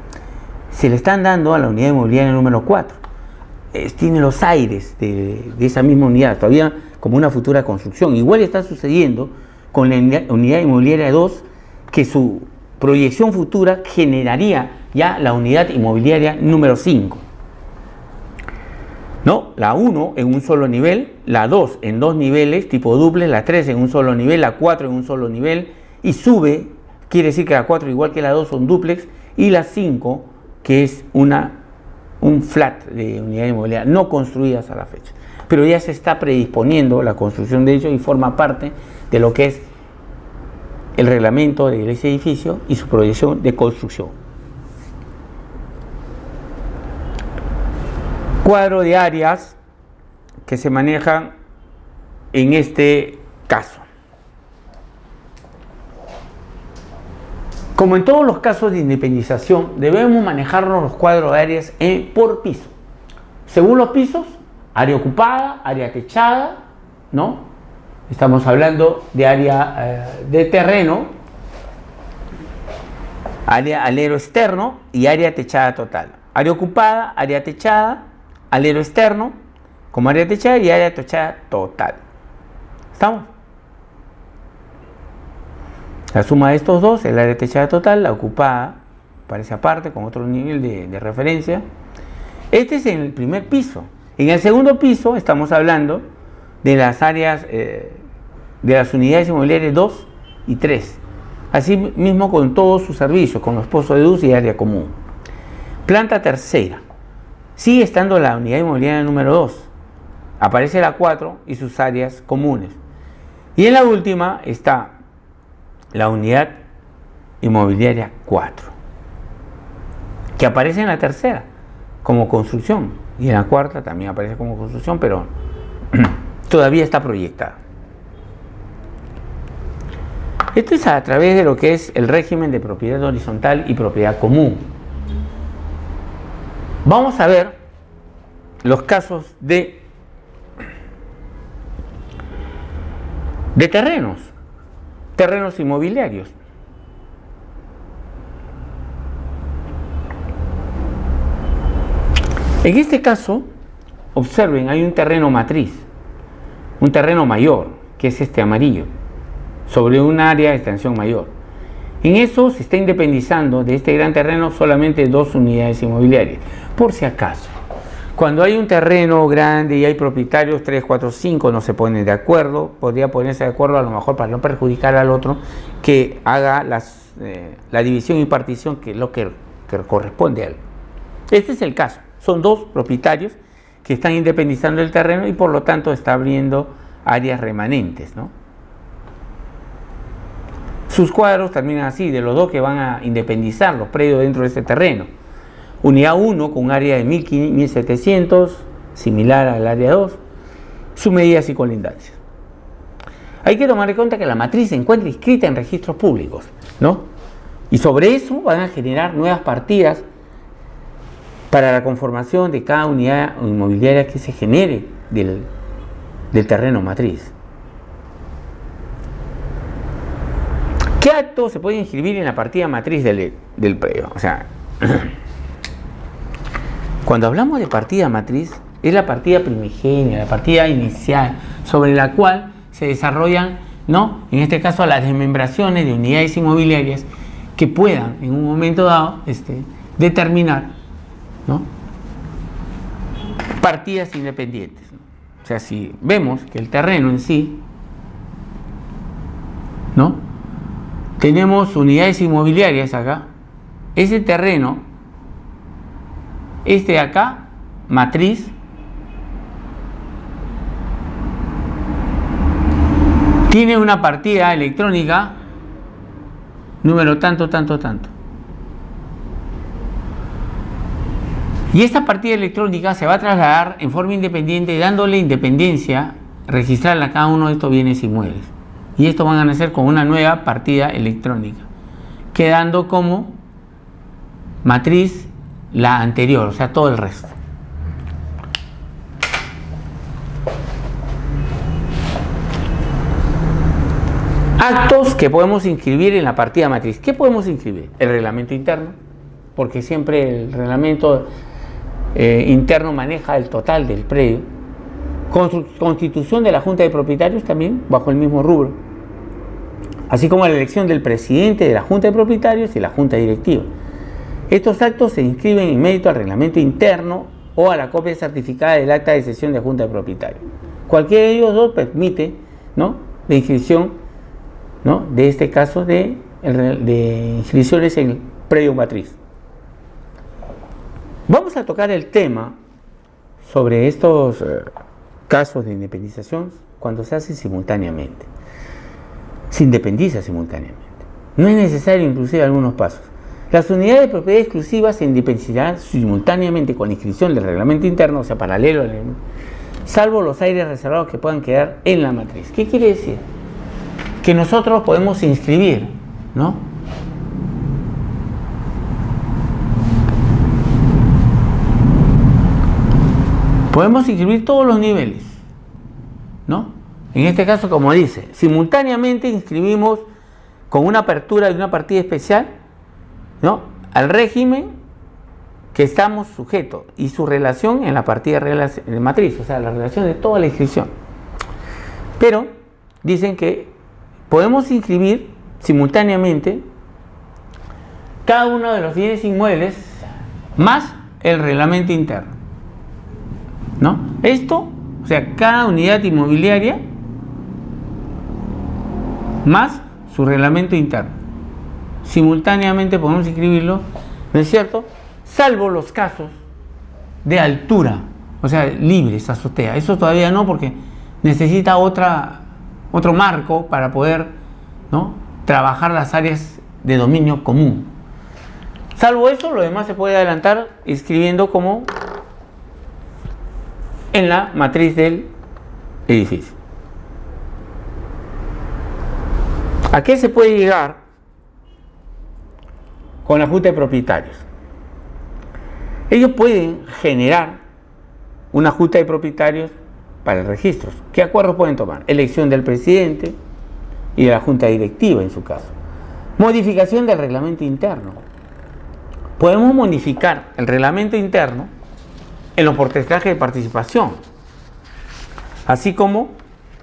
se le están dando a la unidad inmobiliaria número 4. Tiene los aires de esa misma unidad, todavía como una futura construcción. Igual está sucediendo con la unidad inmobiliaria 2, que su proyección futura generaría ya la unidad inmobiliaria número 5. ¿No? La 1 en un solo nivel, la 2 en 2 niveles, tipo dúplex, la 3 en un solo nivel, la 4 en un solo nivel, y sube, quiere decir que la 4 igual que la 2 son dúplex, y la 5 que es un flat de unidad inmobiliaria no construidas a la fecha. Pero ya se está predisponiendo la construcción de ello y forma parte de lo que es el reglamento de ese edificio y su proyección de construcción. Cuadro de áreas que se manejan en este caso. Como en todos los casos de independización, debemos manejarnos los cuadros de áreas por piso. Según los pisos, área ocupada, área techada, ¿no? Estamos hablando de área de terreno, área alero externo y área techada total. Área ocupada, área techada, alero externo como área techada y área techada total. ¿Estamos? La suma de estos dos, el área techada total, la ocupada, aparece aparte con otro nivel de referencia. Este es en el primer piso. En el segundo piso estamos hablando de las áreas, de las unidades inmobiliarias 2 y 3. Así mismo con todos sus servicios, con los pozos de luz y área común. Planta tercera. Sigue estando la unidad inmobiliaria número 2. Aparece la 4 y sus áreas comunes. Y en la última está la unidad inmobiliaria 4, que aparece en la tercera como construcción y en la cuarta también aparece como construcción, pero todavía está proyectada. Esto es a través de lo que es el régimen de propiedad horizontal y propiedad común. Vamos a ver los casos de terrenos inmobiliarios. En este caso, observen, hay un terreno matriz, un terreno mayor, que es este amarillo, sobre un área de extensión mayor. En eso se está independizando de este gran terreno solamente 2 unidades inmobiliarias, por si acaso. Cuando hay un terreno grande y hay propietarios 3, 4, 5 no se ponen de acuerdo, podría ponerse de acuerdo a lo mejor para no perjudicar al otro que haga la división y partición, que es lo que corresponde a él. Este es el caso, son 2 propietarios que están independizando el terreno y por lo tanto está abriendo áreas remanentes, ¿no? Sus cuadros terminan así, de los 2 que van a independizar los predios dentro de este terreno. Unidad 1 con un área de 1700, similar al área 2, sus medidas y colindancias. Hay que tomar en cuenta que la matriz se encuentra inscrita en registros públicos, ¿no? Y sobre eso van a generar nuevas partidas para la conformación de cada unidad inmobiliaria que se genere del terreno matriz. ¿Qué acto se puede inscribir en la partida matriz del predio? O sea, cuando hablamos de partida matriz, es la partida primigenia, la partida inicial, sobre la cual se desarrollan, ¿no?, en este caso, las desmembraciones de unidades inmobiliarias que puedan, en un momento dado, determinar, ¿no?, partidas independientes. O sea, si vemos que el terreno en sí, ¿no?, tenemos unidades inmobiliarias acá, ese terreno, de acá, matriz, tiene una partida electrónica número tanto. Y esta partida electrónica se va a trasladar en forma independiente, dándole independencia, registrarla a cada uno de estos bienes inmuebles. Y esto van a nacer con una nueva partida electrónica, quedando como matriz la anterior, o sea, todo el resto. Actos que podemos inscribir en la partida matriz. ¿Qué podemos inscribir? El reglamento interno, porque siempre el reglamento interno maneja el total del predio. Constitución de la Junta de Propietarios también, bajo el mismo rubro. Así como la elección del presidente de la Junta de Propietarios y la Junta Directiva. Estos actos se inscriben en mérito al reglamento interno o a la copia certificada del acta de sesión de Junta de Propietarios. Cualquiera de ellos dos permite, ¿no?, la inscripción, ¿no?, de este caso de inscripciones en el predio matriz. Vamos a tocar el tema sobre estos casos de independización cuando se hace simultáneamente. Se independiza simultáneamente. No es necesario inclusive algunos pasos. Las unidades de propiedad exclusiva se independizarán simultáneamente con la inscripción del reglamento interno, o sea, paralelo, salvo los aires reservados que puedan quedar en la matriz. ¿Qué quiere decir? Que nosotros podemos inscribir, ¿no?, podemos inscribir todos los niveles, ¿no? En este caso, como dice, simultáneamente inscribimos con una apertura de una partida especial, ¿no?, al régimen que estamos sujetos y su relación en la partida de matriz, o sea, la relación de toda la inscripción. Pero dicen que podemos inscribir simultáneamente cada uno de los bienes inmuebles más el reglamento interno, ¿no? Esto, o sea, cada unidad inmobiliaria más su reglamento interno. Simultáneamente podemos inscribirlo, ¿no es cierto?, salvo los casos de altura, o sea, libres, azotea. Eso todavía no, porque necesita otro marco para poder, ¿no?, trabajar las áreas de dominio común. Salvo eso, lo demás se puede adelantar escribiendo como en la matriz del edificio. ¿A qué se puede llegar con la junta de propietarios? Ellos pueden generar una junta de propietarios para registros. ¿Qué acuerdos pueden tomar? Elección del presidente y de la junta directiva en su caso. Modificación del reglamento interno. Podemos modificar el reglamento interno en los porcentajes de participación, así como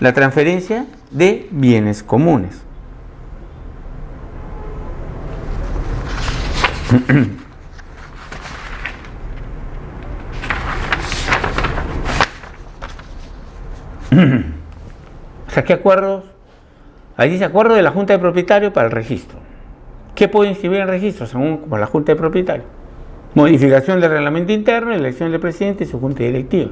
la transferencia de bienes comunes. O sea, ¿qué acuerdos? Ahí dice acuerdo de la Junta de Propietarios para el registro. ¿Qué puedo inscribir en el registro según como la Junta de Propietarios? Modificación del reglamento interno, elección del presidente y su junta directiva.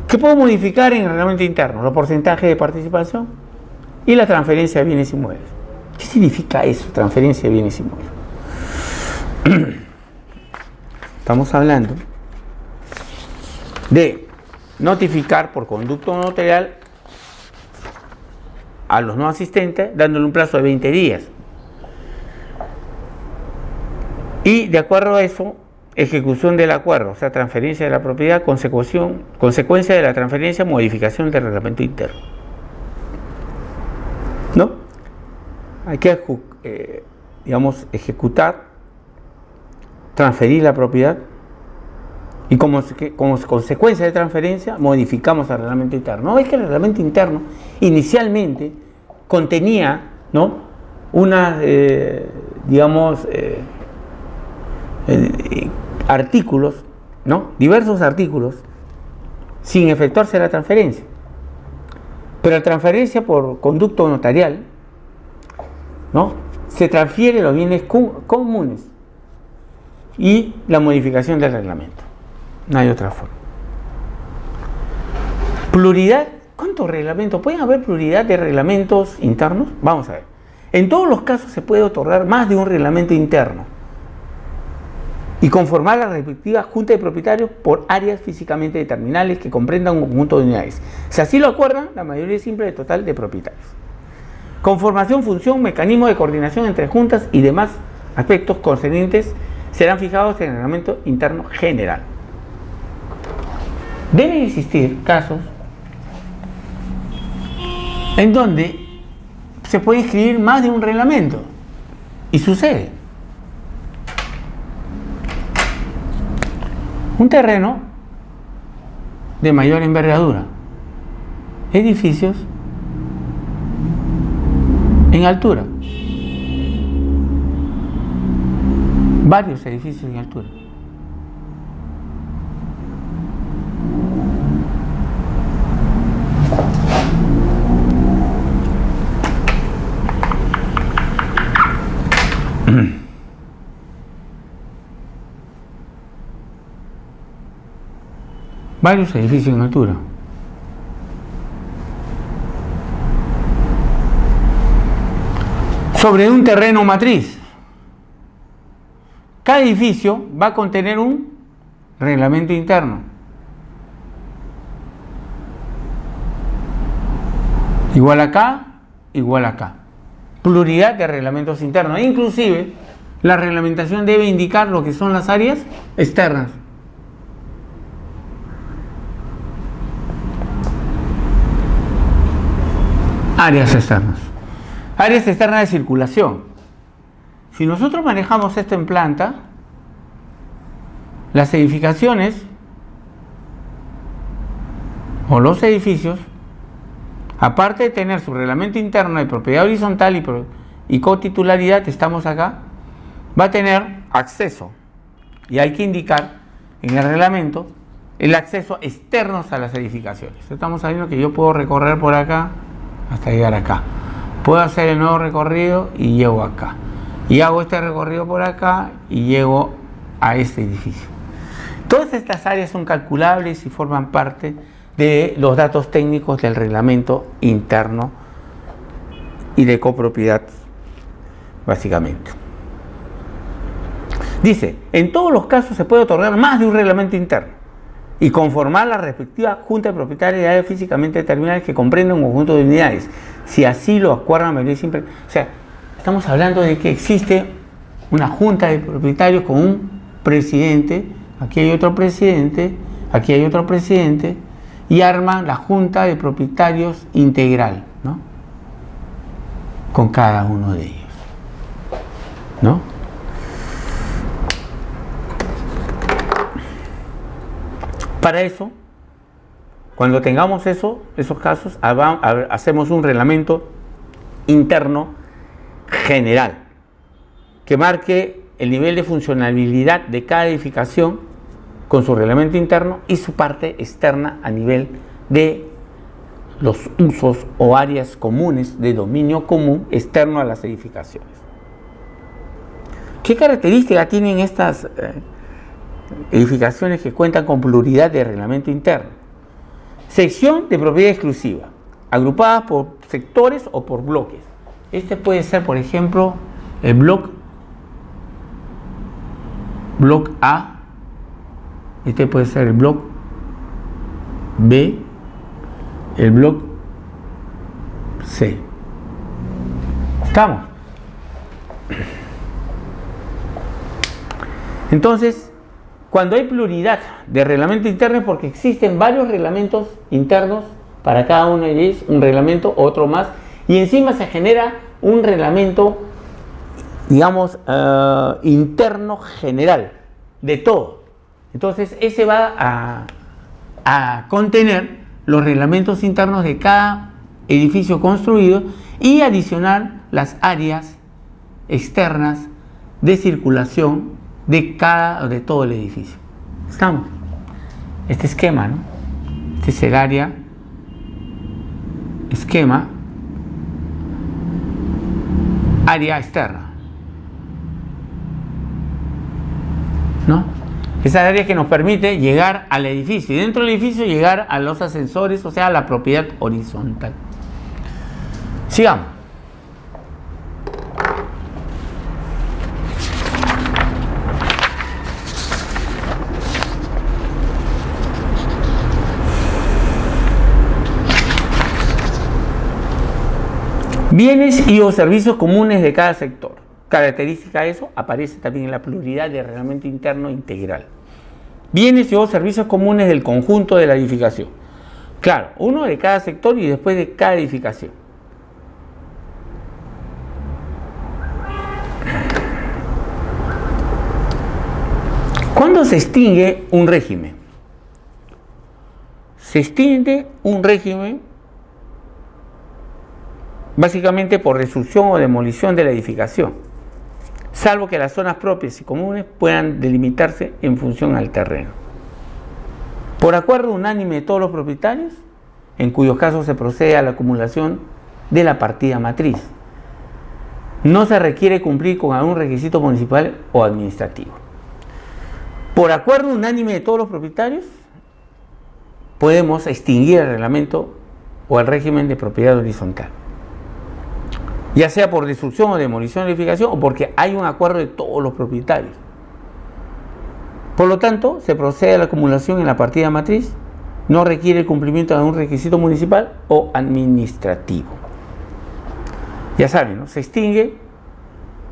¿Qué puedo modificar en el reglamento interno? Los porcentajes de participación y la transferencia de bienes inmuebles. ¿Qué significa eso, transferencia de bienes inmuebles? Estamos hablando de notificar por conducto notarial a los no asistentes dándole un plazo de 20 días. Y de acuerdo a eso, ejecución del acuerdo, o sea, transferencia de la propiedad, consecuencia de la transferencia, modificación del reglamento interno. ¿No? Hay que, ejecutar, transferir la propiedad y como consecuencia de transferencia, modificamos el reglamento interno. No es que el reglamento interno inicialmente contenía, ¿no?, unas, artículos, ¿no?, diversos artículos, sin efectuarse la transferencia. Pero la transferencia por conducto notarial, ¿no?, se transfiere los bienes comunes y la modificación del reglamento. No hay otra forma. Pluralidad. ¿Cuántos reglamentos? ¿Pueden haber pluralidad de reglamentos internos? Vamos a ver. En todos los casos se puede otorgar más de un reglamento interno y conformar la respectiva junta de propietarios por áreas físicamente determinables que comprendan un conjunto de unidades. Si así lo acuerdan, la mayoría simple del total de propietarios. Conformación, función, mecanismo de coordinación entre juntas y demás aspectos concernientes serán fijados en el reglamento interno general. Deben existir casos en donde se puede escribir más de un reglamento y sucede. Un terreno de mayor envergadura, edificios en altura, varios edificios en altura. Varios edificios en altura. Sobre un terreno matriz. Cada edificio va a contener un reglamento interno. Igual acá, igual acá. Pluralidad de reglamentos internos. Inclusive, la reglamentación debe indicar lo que son las áreas externas. Áreas externas. Áreas externas de circulación. Si nosotros manejamos esto en planta, las edificaciones o los edificios, aparte de tener su reglamento interno de propiedad horizontal y cotitularidad, estamos acá, va a tener acceso. Y hay que indicar en el reglamento el acceso externos a las edificaciones. Estamos sabiendo que yo puedo recorrer por acá hasta llegar acá. Puedo hacer el nuevo recorrido y llego acá. Y hago este recorrido por acá y llego a este edificio. Todas estas áreas son calculables y forman parte de los datos técnicos del reglamento interno y de copropiedad básicamente. Dice, en todos los casos se puede otorgar más de un reglamento interno y conformar la respectiva junta de propietarios de áreas físicamente determinadas que comprenden un conjunto de unidades, si así lo acuerdan mayoría simple. O sea, estamos hablando de que existe una junta de propietarios con un presidente, aquí hay otro presidente, aquí hay otro presidente, y arman la junta de propietarios integral, ¿no? Con cada uno de ellos, ¿no? Para eso, cuando tengamos esos casos, hacemos un reglamento interno general que marque el nivel de funcionalidad de cada edificación con su reglamento interno y su parte externa a nivel de los usos o áreas comunes de dominio común externo a las edificaciones. ¿Qué características tienen estas edificaciones que cuentan con pluralidad de reglamento interno? Sección de propiedad exclusiva, agrupadas por sectores o por bloques. Este puede ser, por ejemplo, el bloque A, este puede ser el bloque B, el bloque C. ¿Estamos? Entonces, cuando hay pluralidad de reglamento interno es porque existen varios reglamentos internos para cada uno de ellos, un reglamento, otro más, y encima se genera un reglamento, digamos, interno general de todo. Entonces, ese va a contener los reglamentos internos de cada edificio construido y adicionar las áreas externas de circulación de todo el edificio. ¿Estamos? Este esquema, ¿no? Este es el área, esquema, área externa, ¿no? Esa área que nos permite llegar al edificio y dentro del edificio llegar a los ascensores, o sea, a la propiedad horizontal. Sigamos. Bienes y o servicios comunes de cada sector. Característica de eso aparece también en la pluralidad de reglamento interno integral. Bienes y o servicios comunes del conjunto de la edificación. Claro, uno de cada sector y después de cada edificación. ¿Cuándo se extingue un régimen? Se extingue un régimen básicamente por destrucción o demolición de la edificación, salvo que las zonas propias y comunes puedan delimitarse en función al terreno. Por acuerdo unánime de todos los propietarios, en cuyos casos se procede a la acumulación de la partida matriz. No se requiere cumplir con algún requisito municipal o administrativo. Por acuerdo unánime de todos los propietarios, podemos extinguir el reglamento o el régimen de propiedad horizontal, ya sea por destrucción o demolición de edificación o porque hay un acuerdo de todos los propietarios. Por lo tanto, se procede a la acumulación en la partida matriz, no requiere el cumplimiento de un requisito municipal o administrativo. Ya saben, ¿no? Se extingue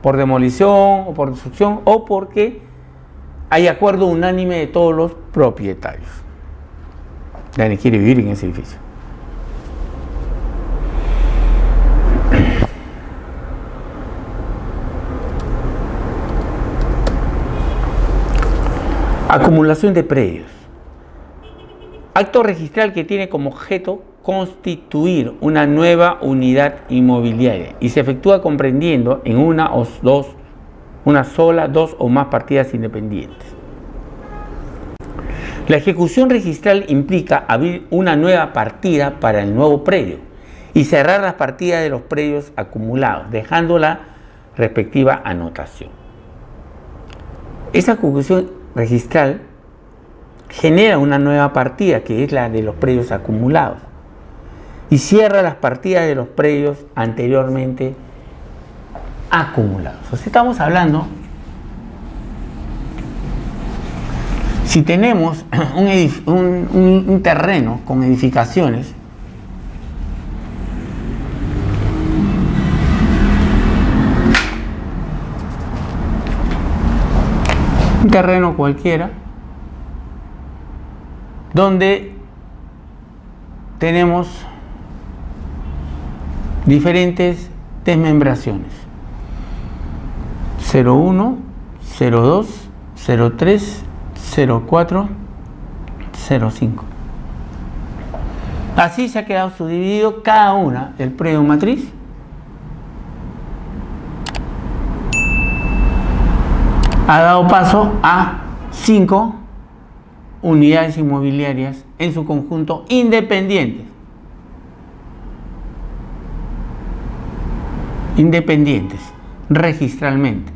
por demolición o por destrucción o porque hay acuerdo unánime de todos los propietarios. Nadie quiere vivir en ese edificio. Acumulación de predios. Acto registral que tiene como objeto constituir una nueva unidad inmobiliaria y se efectúa comprendiendo en una sola, dos o más partidas independientes. La ejecución registral implica abrir una nueva partida para el nuevo predio y cerrar las partidas de los predios acumulados, dejando la respectiva anotación. Esa ejecución registral genera una nueva partida que es la de los predios acumulados y cierra las partidas de los predios anteriormente acumulados. O sea, estamos hablando, si tenemos un terreno con edificaciones, un terreno cualquiera, donde tenemos diferentes desmembraciones: 01, 02, 03, 04, 05. Así se ha quedado subdividido cada una del predio matriz ha dado paso a 5 unidades inmobiliarias en su conjunto independientes. Registralmente.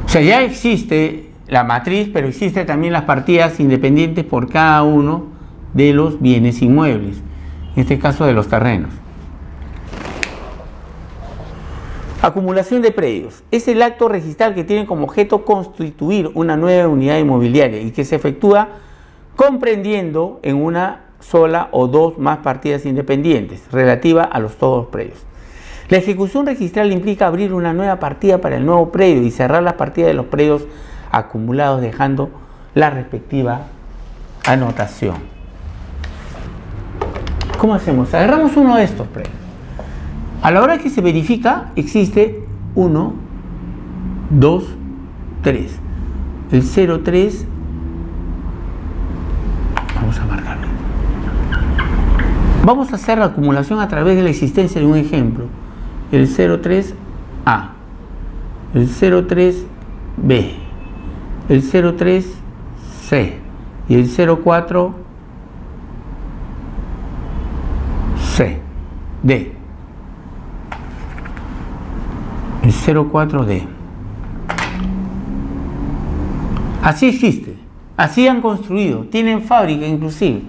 O sea, ya existe la matriz, pero existen también las partidas independientes por cada uno de los bienes inmuebles, en este caso de los terrenos. Acumulación de predios. Es el acto registral que tiene como objeto constituir una nueva unidad inmobiliaria y que se efectúa comprendiendo en una sola o dos más partidas independientes relativa a los todos predios. La ejecución registral implica abrir una nueva partida para el nuevo predio y cerrar las partidas de los predios acumulados dejando la respectiva anotación. ¿Cómo hacemos? Agarramos uno de estos predios. A la hora que se verifica, existe 1, 2, 3. El 03, vamos a marcarlo. Vamos a hacer la acumulación a través de la existencia de un ejemplo. El 03A, el 03B, el 03C y el 04C, D. El 04D. Así existe, así han construido, tienen fábrica inclusive,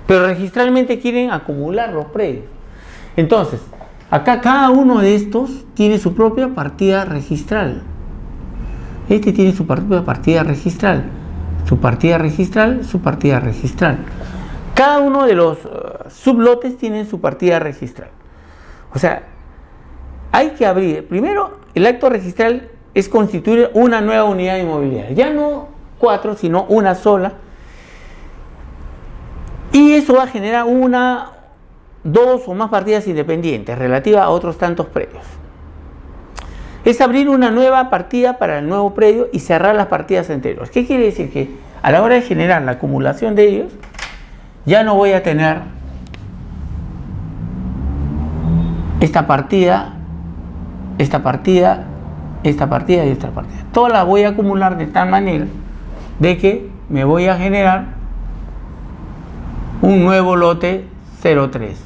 pero registralmente quieren acumular los predios. Entonces, acá cada uno de estos tiene su propia partida registral. Este tiene su propia partida registral, su partida registral, su partida registral. Cada uno de los sublotes tiene su partida registral. O sea, hay que abrir, primero, el acto registral es constituir una nueva unidad inmobiliaria, ya no 4, sino una sola, y eso va a generar una, 2 o más partidas independientes relativas a otros tantos predios. Es abrir una nueva partida para el nuevo predio y cerrar las partidas anteriores. ¿Qué quiere decir? Que a la hora de generar la acumulación de ellos, ya no voy a tener esta partida, esta partida, esta partida y esta partida. Todas las voy a acumular de tal manera de que me voy a generar un nuevo lote 03,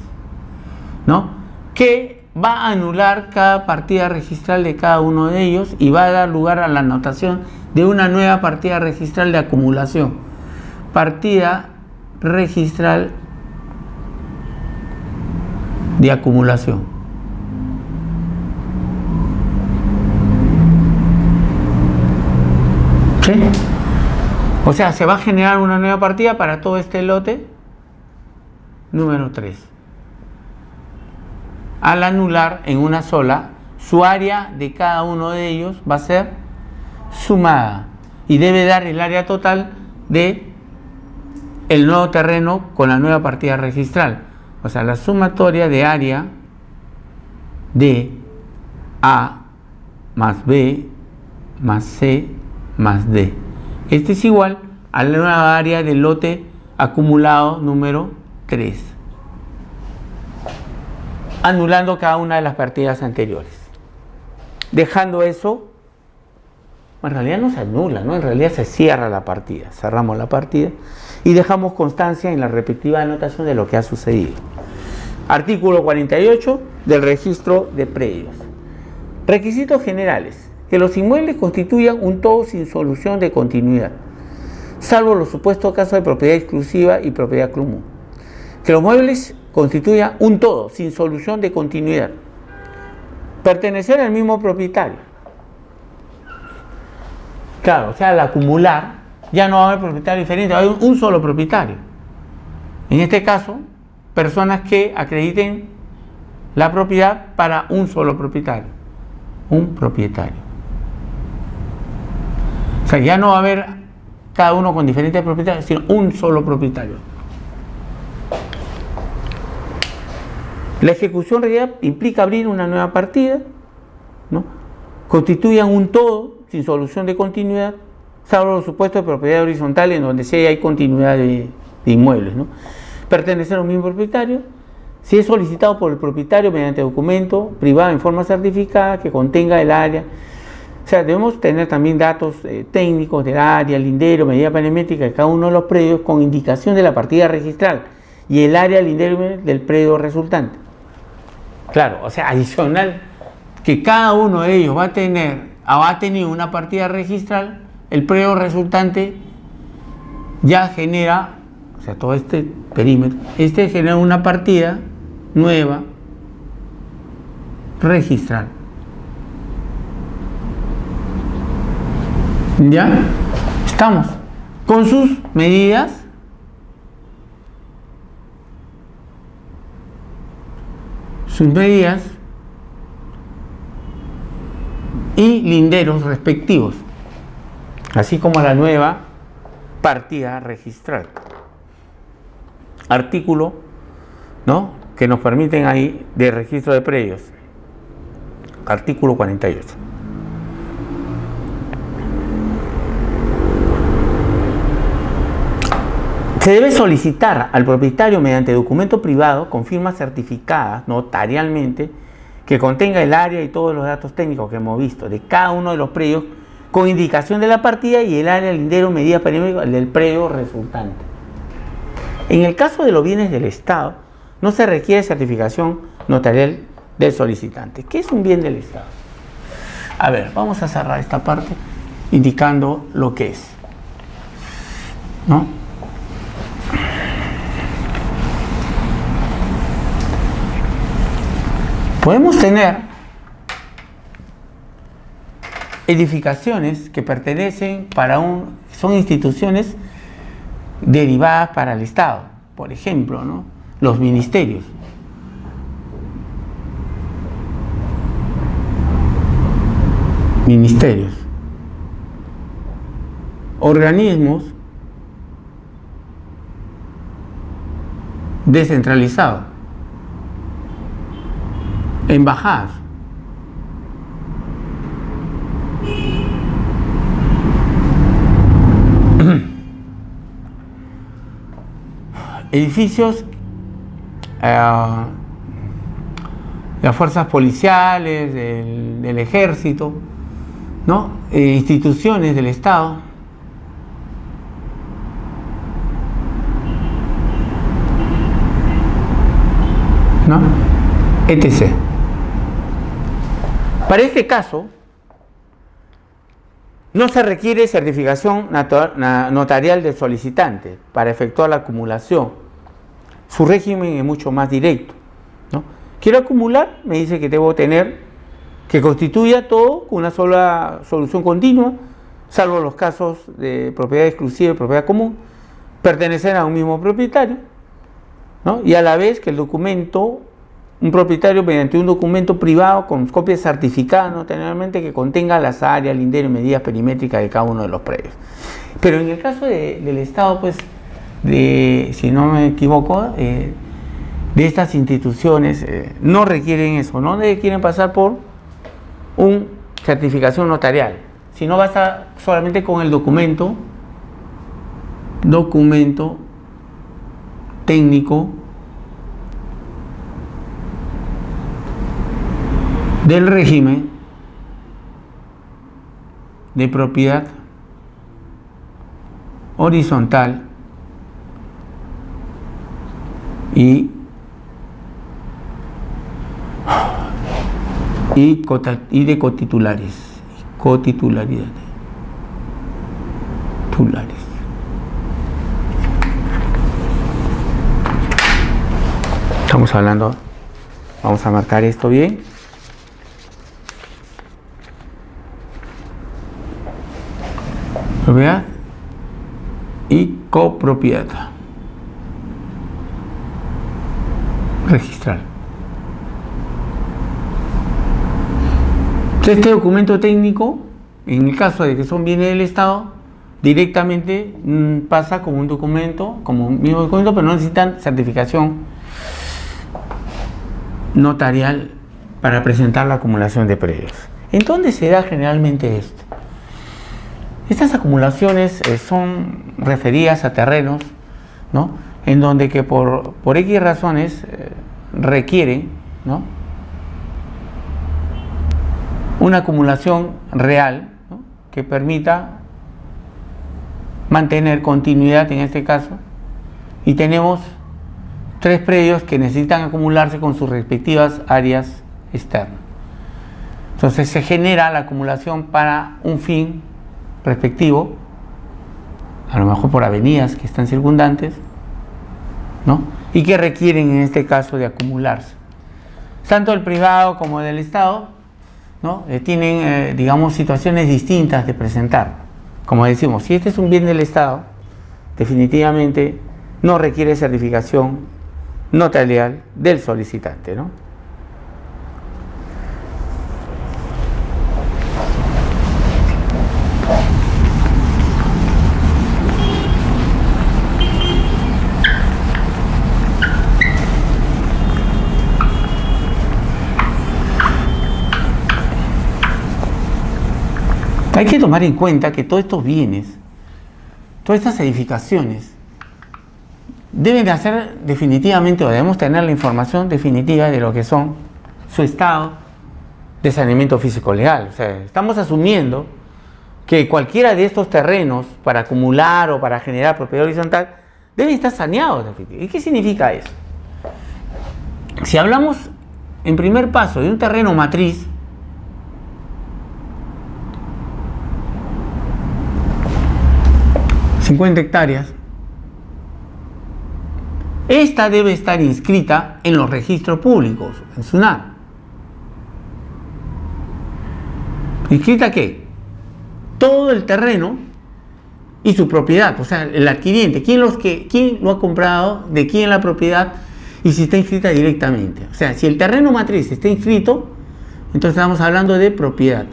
¿no? Que va a anular cada partida registral de cada uno de ellos y va a dar lugar a la anotación de una nueva partida registral de acumulación. Partida registral de acumulación. ¿Sí? O sea, se va a generar una nueva partida para todo este lote número 3. Al anular en una sola, su área de cada uno de ellos va a ser sumada y debe dar el área total de el nuevo terreno con la nueva partida registral. O sea, la sumatoria de área de A más B más C más D. Este es igual a la nueva área del lote acumulado número 3, anulando cada una de las partidas anteriores. Dejando eso, en realidad no se anula, ¿no? En realidad se cierra la partida. Cerramos la partida y dejamos constancia en la respectiva anotación de lo que ha sucedido. Artículo 48 del registro de predios. Requisitos generales. Que los inmuebles constituyan un todo sin solución de continuidad, salvo los supuestos casos de propiedad exclusiva y propiedad común. Que los muebles constituyan un todo sin solución de continuidad. pertenecer al mismo propietario. Claro, o sea, al acumular ya no va a haber propietario diferente, va a haber un solo propietario. En este caso, personas que acrediten la propiedad para un solo propietario. Un propietario. O sea, ya no va a haber cada uno con diferentes propietarios, sino un solo propietario. La ejecución real implica abrir una nueva partida, ¿no? Constituyan un todo sin solución de continuidad, salvo los supuestos de propiedad horizontal en donde sí hay continuidad de inmuebles, ¿no? Pertenecer a un mismo propietario, si es solicitado por el propietario mediante documento privado en forma certificada que contenga el área. O sea, debemos tener también datos técnicos del área, lindero, medida perimétrica de cada uno de los predios con indicación de la partida registral y el área lindero del predio resultante. Claro, o sea, adicional que cada uno de ellos va a tener una partida registral, el predio resultante ya genera, o sea, todo este perímetro, genera una partida nueva registral. ¿Ya? Estamos con sus medidas y linderos respectivos, así como la nueva partida registral. Artículo, ¿no?, que nos permiten ahí de registro de predios. Artículo 48. Se debe solicitar al propietario mediante documento privado con firmas certificadas notarialmente que contenga el área y todos los datos técnicos que hemos visto de cada uno de los predios con indicación de la partida y el área lindero medida perimétrica del predio resultante. En el caso de los bienes del Estado no se requiere certificación notarial del solicitante. ¿Qué es un bien del Estado? A ver, vamos a cerrar esta parte indicando lo que es, ¿no? Podemos tener edificaciones que pertenecen son instituciones derivadas para el Estado, por ejemplo, ¿no?, los ministerios. Organismos descentralizados, embajadas, edificios, las fuerzas policiales, del ejército, ¿no?, instituciones del Estado, ¿no?, etc. Para este caso, no se requiere certificación notarial del solicitante para efectuar la acumulación. Su régimen es mucho más directo, ¿no? Quiero acumular, me dice que debo tener que constituya todo con una sola solución continua, salvo los casos de propiedad exclusiva y propiedad común, pertenecer a un mismo propietario, ¿no?, y a la vez que el documento, un propietario mediante un documento privado con copia certificada notarialmente que contenga las áreas, lindero y medidas perimétricas de cada uno de los predios. Pero en el caso del Estado, pues, si no me equivoco, de estas instituciones no requieren eso, no requieren pasar por una certificación notarial, sino basta solamente con el documento técnico del régimen de propiedad horizontal y de cotitulares. Estamos hablando, vamos a marcar esto bien. propiedad y copropiedad. Registrar. Este documento técnico, en el caso de que son bienes del Estado, directamente pasa como un documento, como un mismo documento, pero no necesitan certificación notarial para presentar la acumulación de predios. ¿En dónde se da generalmente esto? Estas acumulaciones son referidas a terrenos, ¿no?, en donde que por X razones requieren, ¿no?, una acumulación real, ¿no?, que permita mantener continuidad en este caso, y tenemos 3 predios que necesitan acumularse con sus respectivas áreas externas. Entonces se genera la acumulación para un fin respectivo, a lo mejor por avenidas que están circundantes, ¿no?, y que requieren en este caso de acumularse. Tanto el privado como del Estado, ¿no?, tienen, digamos, situaciones distintas de presentar. Como decimos, si este es un bien del Estado, definitivamente no requiere certificación notarial del solicitante, ¿no? Hay que tomar en cuenta que todos estos bienes, todas estas edificaciones, deben de hacer definitivamente, o debemos tener la información definitiva de lo que son su estado de saneamiento físico-legal. O sea, estamos asumiendo que cualquiera de estos terrenos, para acumular o para generar propiedad horizontal, deben estar saneados. ¿Y qué significa eso? Si hablamos en primer paso de un terreno matriz, ...50 hectáreas... esta debe estar inscrita en los registros públicos, en SUNAT. ¿Inscrita qué? Todo el terreno y su propiedad, o sea, el adquiriente, quién lo ha comprado, de quién la propiedad, y si está inscrita directamente. O sea, si el terreno matriz está inscrito, entonces estamos hablando de propiedad.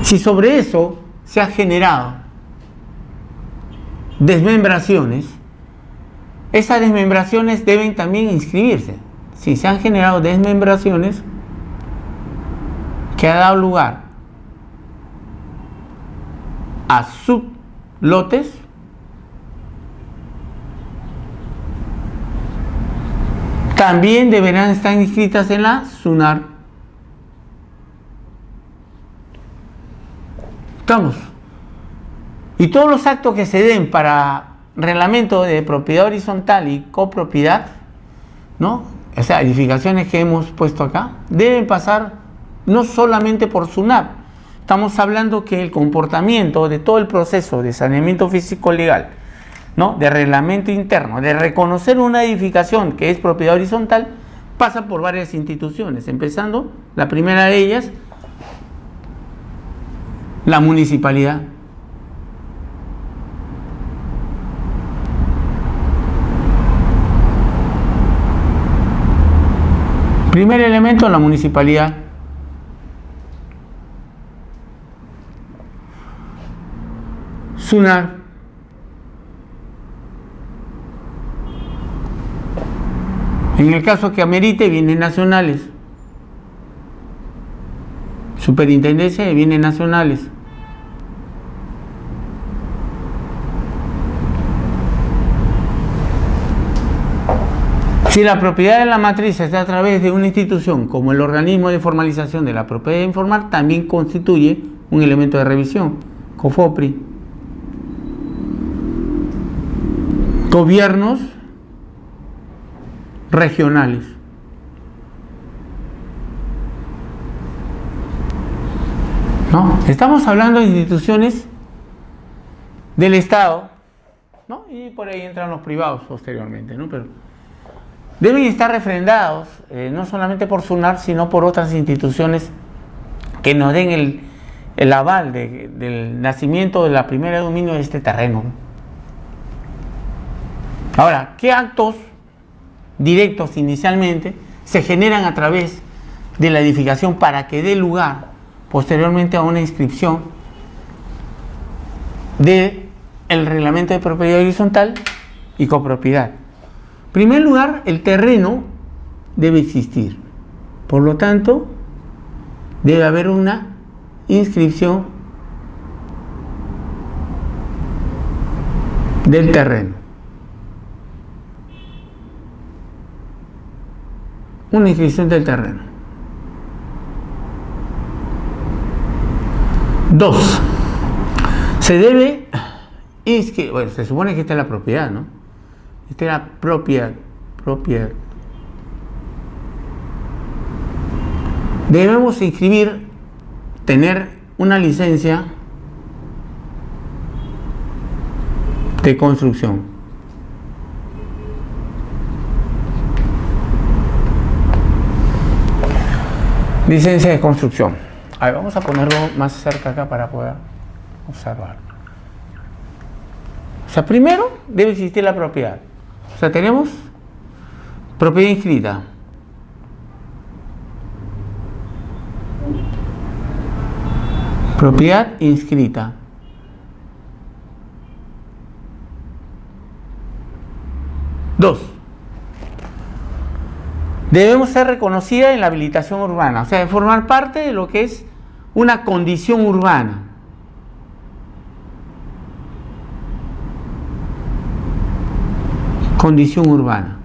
Si sobre eso se han generado desmembraciones, esas desmembraciones deben también inscribirse. Si se han generado desmembraciones que ha dado lugar a sublotes, también deberán estar inscritas en la SUNAT. Estamos. Y todos los actos que se den para reglamento de propiedad horizontal y copropiedad, ¿no?, o sea, edificaciones que hemos puesto acá, deben pasar no solamente por SUNAT. Estamos hablando que el comportamiento de todo el proceso de saneamiento físico-legal, ¿no?, de reglamento interno, de reconocer una edificación que es propiedad horizontal, pasa por varias instituciones, empezando la primera de ellas, la municipalidad. Primer elemento, la municipalidad. SUNAT. En el caso que amerite, bienes nacionales. Superintendencia de Bienes Nacionales. Si la propiedad de la matriz está a través de una institución como el organismo de formalización de la propiedad informal, también constituye un elemento de revisión. COFOPRI. Gobiernos regionales. ¿No? Estamos hablando de instituciones del Estado, ¿no?, y por ahí entran los privados posteriormente, ¿no?, pero deben estar refrendados no solamente por SUNAT, sino por otras instituciones que nos den el aval del nacimiento de la primera dominio de este terreno. Ahora, ¿qué actos directos inicialmente se generan a través de la edificación para que dé lugar posteriormente a una inscripción del reglamento de propiedad horizontal y copropiedad? En primer lugar, el terreno debe existir. Por lo tanto, debe haber una inscripción del terreno. Una inscripción del terreno. 2. Se debe inscribir, bueno, se supone que esta es la propiedad, ¿no? Esta es la propiedad. Debemos inscribir, tener una licencia de construcción. Licencia de construcción. A ver, vamos a ponerlo más cerca acá para poder observar. O sea, primero debe existir la propiedad. O sea, tenemos propiedad inscrita. Propiedad inscrita. Dos. Debemos ser reconocida en la habilitación urbana, o sea, de formar parte de lo que es una condición urbana. Condición urbana.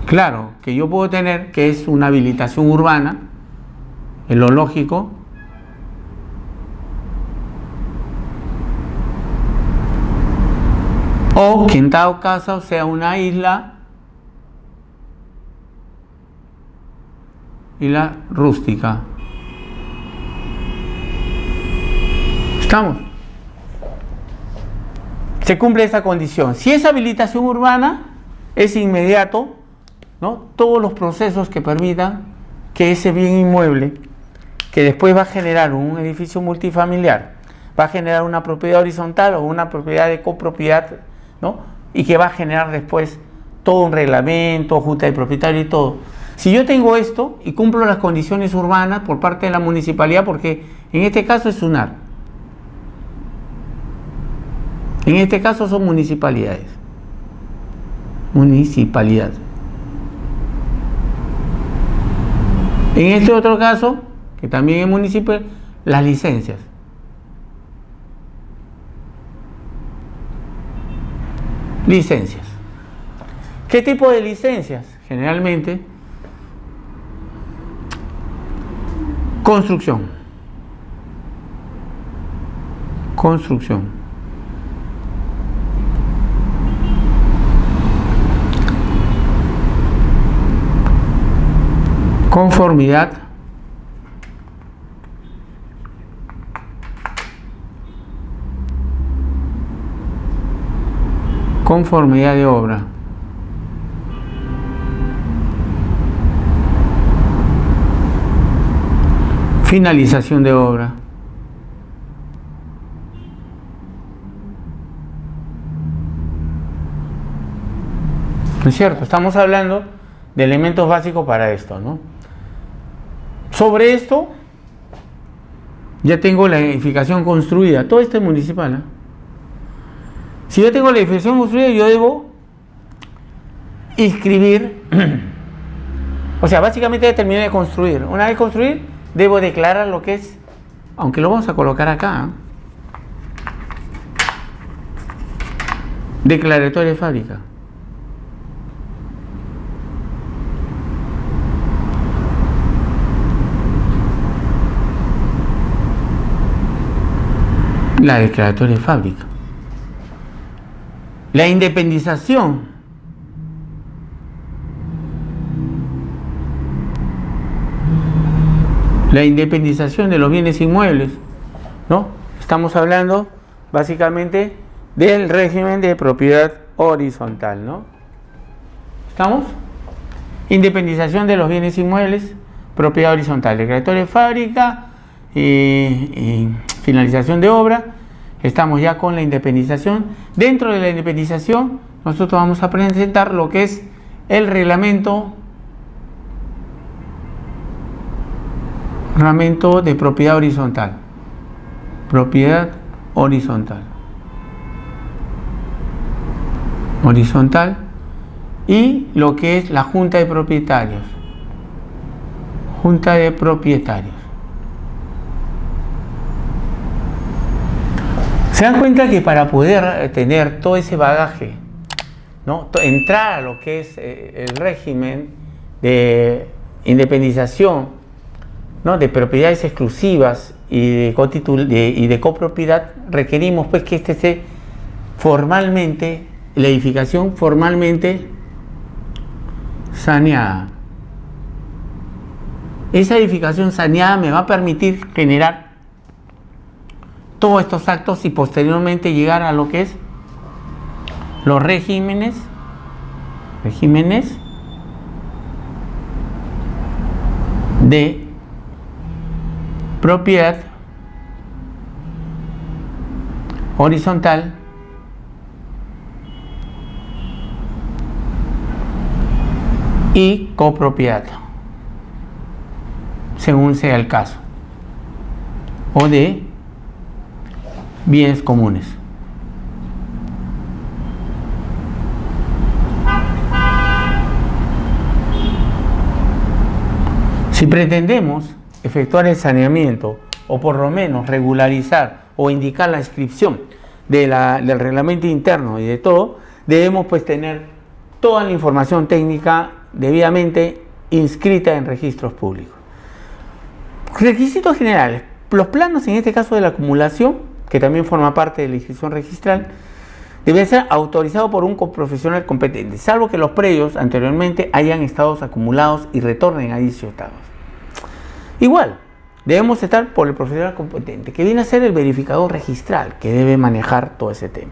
Claro, que yo puedo tener que es una habilitación urbana, en lo lógico, o que en dado caso sea una isla rústica. ¿Estamos? Se cumple esa condición. Si es habilitación urbana, es inmediato, ¿no? Todos los procesos que permitan que ese bien inmueble, que después va a generar un edificio multifamiliar, va a generar una propiedad horizontal o una propiedad de copropiedad, ¿no? Y que va a generar después todo un reglamento, junta de propietarios y todo. Si yo tengo esto y cumplo las condiciones urbanas por parte de la municipalidad, porque en este caso es SUNAR, en este caso son municipalidades. En este otro caso, que también es municipio, las licencias. Licencias. ¿Qué tipo de licencias? Generalmente, construcción. Conformidad. Conformidad de obra. Finalización de obra. ¿No es cierto? Estamos hablando de elementos básicos para esto, ¿no? Sobre esto ya tengo la edificación construida. Todo esto es municipal, ¿eh? Si yo tengo la edificación construida, yo debo inscribir, o sea, básicamente ya terminé de construir. Una vez construir, debo declarar lo que es, aunque lo vamos a colocar acá, declaratoria de fábrica. La declaratoria de fábrica. La independización. La independización de los bienes inmuebles, ¿no? Estamos hablando básicamente del régimen de propiedad horizontal, ¿no? ¿Estamos? Independización de los bienes inmuebles, propiedad horizontal. Declaratoria de fábrica, finalización de obra. Estamos ya con la independización. Dentro de la independización, nosotros vamos a presentar lo que es el reglamento de propiedad horizontal. Propiedad horizontal. Y lo que es la junta de propietarios. Junta de propietarios. Se dan cuenta que para poder tener todo ese bagaje, ¿no? Entrar a lo que es el régimen de independización, ¿no? De propiedades exclusivas y de copropiedad, requerimos pues que este esté formalmente, la edificación formalmente saneada. Esa edificación saneada me va a permitir generar todos estos actos y posteriormente llegar a lo que es los regímenes de propiedad horizontal y copropiedad, según sea el caso, o de bienes comunes. Si pretendemos efectuar el saneamiento o por lo menos regularizar o indicar la inscripción del reglamento interno y de todo, debemos pues tener toda la información técnica debidamente inscrita en registros públicos. Requisitos generales: los planos, en este caso de la acumulación, que también forma parte de la inscripción registral, debe ser autorizado por un profesional competente, salvo que los predios anteriormente hayan estado acumulados y retornen a dichos estados. Igual, debemos estar por el profesional competente, que viene a ser el verificador registral, que debe manejar todo ese tema.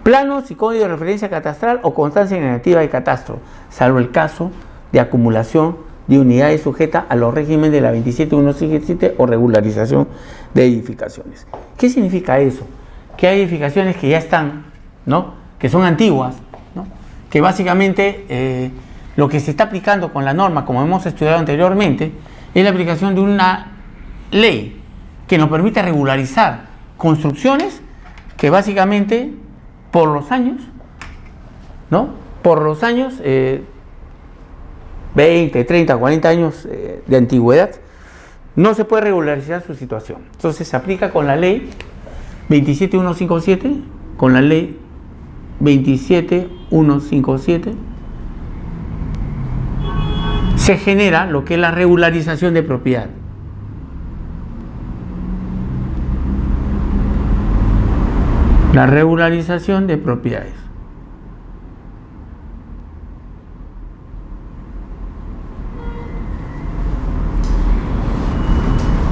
Planos y código de referencia catastral o constancia negativa de catastro, salvo el caso de acumulación de unidades sujetas a los regímenes de la 27157 o regularización de edificaciones. ¿Qué significa eso? Que hay edificaciones que ya están, ¿no? Que son antiguas, ¿no? Que básicamente lo que se está aplicando con la norma, como hemos estudiado anteriormente, es la aplicación de una ley que nos permite regularizar construcciones que básicamente por los años, ¿no? Por los años 20, 30, 40 años de antigüedad, no se puede regularizar su situación. Entonces se aplica con la ley 27157, con la ley 27157, se genera lo que es la regularización de propiedad. La regularización de propiedades.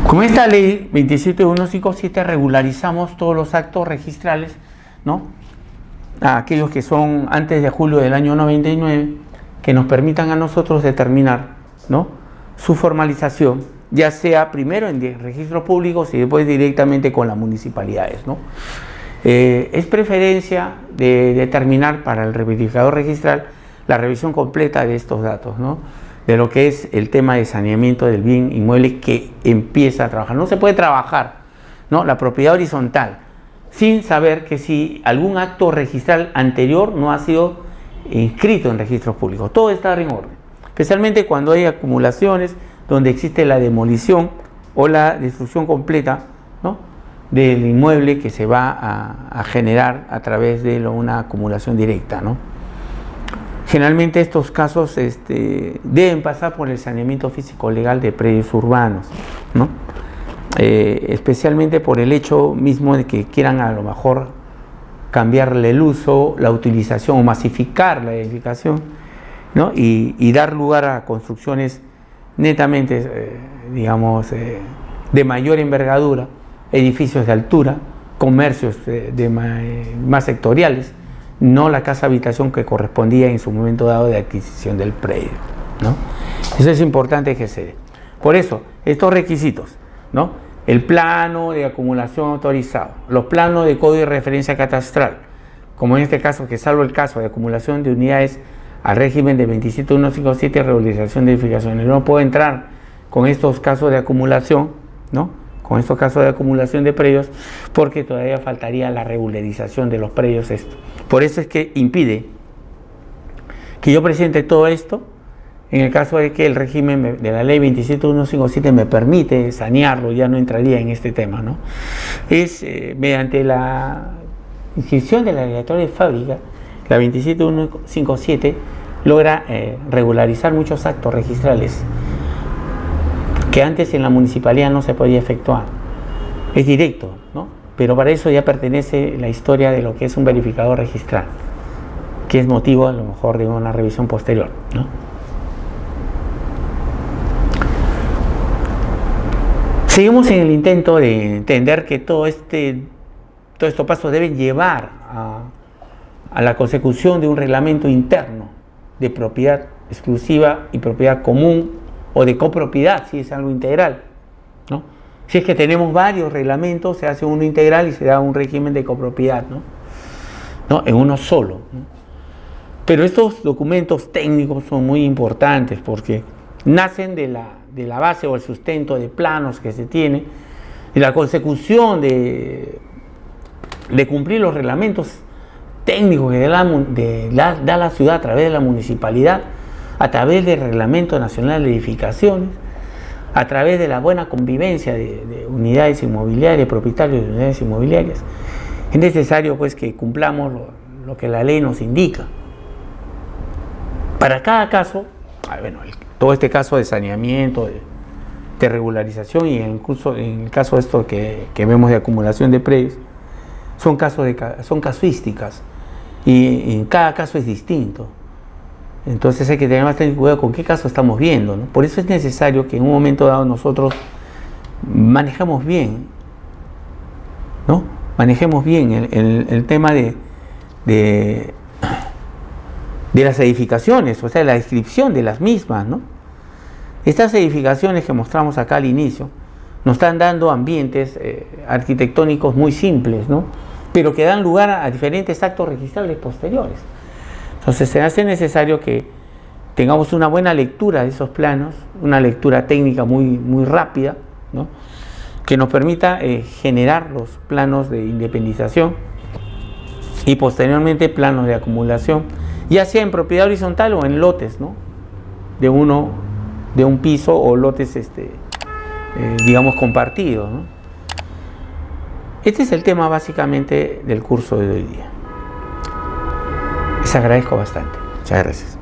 Con esta ley 27157 regularizamos todos los actos registrales, ¿no? Aquellos que son antes de julio del año 99, que nos permitan a nosotros determinar, ¿no? Su formalización, ya sea primero en registros públicos y después directamente con las municipalidades, ¿no? Es preferencia de determinar para el verificador registral la revisión completa de estos datos, ¿no? De lo que es el tema de saneamiento del bien inmueble que empieza a trabajar. No se puede trabajar, ¿no? La propiedad horizontal sin saber que si algún acto registral anterior no ha sido inscrito en registros públicos. Todo está en orden, especialmente cuando hay acumulaciones donde existe la demolición o la destrucción completa, ¿no? Del inmueble que se va a generar a través de una acumulación directa, ¿no? Generalmente estos casos deben pasar por el saneamiento físico legal de predios urbanos, ¿no? Especialmente por el hecho mismo de que quieran a lo mejor cambiarle el uso, la utilización o masificar la edificación, ¿no? Y dar lugar a construcciones netamente, digamos, de mayor envergadura, edificios de altura, comercios más sectoriales, no la casa habitación que correspondía en su momento dado de adquisición del predio, ¿no? Eso es importante que se dé. Por eso, estos requisitos, ¿no? el plano de acumulación autorizado, los planos de código de referencia catastral, como en este caso, que salvo el caso de acumulación de unidades al régimen de 27157, regularización de edificaciones. No puedo entrar con estos casos de acumulación, ¿no? Con estos casos de acumulación de predios, porque todavía faltaría la regularización de los predios. Por eso es que impide que yo presente todo esto en el caso de que el régimen de la ley 27157 me permite sanearlo. Ya no entraría en este tema, ¿no? Es mediante la inscripción de la declaratoria de fábrica, la 27157 logra regularizar muchos actos registrales que antes en la municipalidad no se podía efectuar. Es directo, ¿no? Pero para eso ya pertenece la historia de lo que es un verificador registral, que es motivo a lo mejor de una revisión posterior, ¿no? Seguimos en el intento de entender que todos estos pasos deben llevar a la consecución de un reglamento interno de propiedad exclusiva y propiedad común, o de copropiedad, si es algo integral, ¿no? Si es que tenemos varios reglamentos, se hace uno integral y se da un régimen de copropiedad, ¿no? En uno solo, ¿no? Pero estos documentos técnicos son muy importantes porque nacen de la base o el sustento de planos que se tiene, y la consecución de cumplir los reglamentos técnicos que da la ciudad a través de la municipalidad, a través del Reglamento Nacional de Edificaciones, a través de la buena convivencia de unidades inmobiliarias, propietarios de unidades inmobiliarias. Es necesario pues que cumplamos lo que la ley nos indica. Para cada caso, bueno, todo este caso de saneamiento, de regularización, y en el caso de esto que vemos de acumulación de predios, son casuísticas, y en cada caso es distinto. Entonces hay que tener bastante cuidado con qué caso estamos viendo, ¿no? Por eso es necesario que en un momento dado nosotros manejemos bien, ¿no? Manejemos bien el tema de las edificaciones, o sea, la descripción de las mismas, ¿no? Estas edificaciones que mostramos acá al inicio nos están dando ambientes arquitectónicos muy simples, ¿no? Pero que dan lugar a diferentes actos registrales posteriores. Entonces se hace necesario que tengamos una buena lectura de esos planos, una lectura técnica muy rápida, ¿no? Que nos permita generar los planos de independización y posteriormente planos de acumulación, ya sea en propiedad horizontal o en lotes, ¿no? de un piso, o lotes digamos compartidos, ¿no? Este es el tema básicamente del curso de hoy día. Les agradezco bastante. Muchas gracias.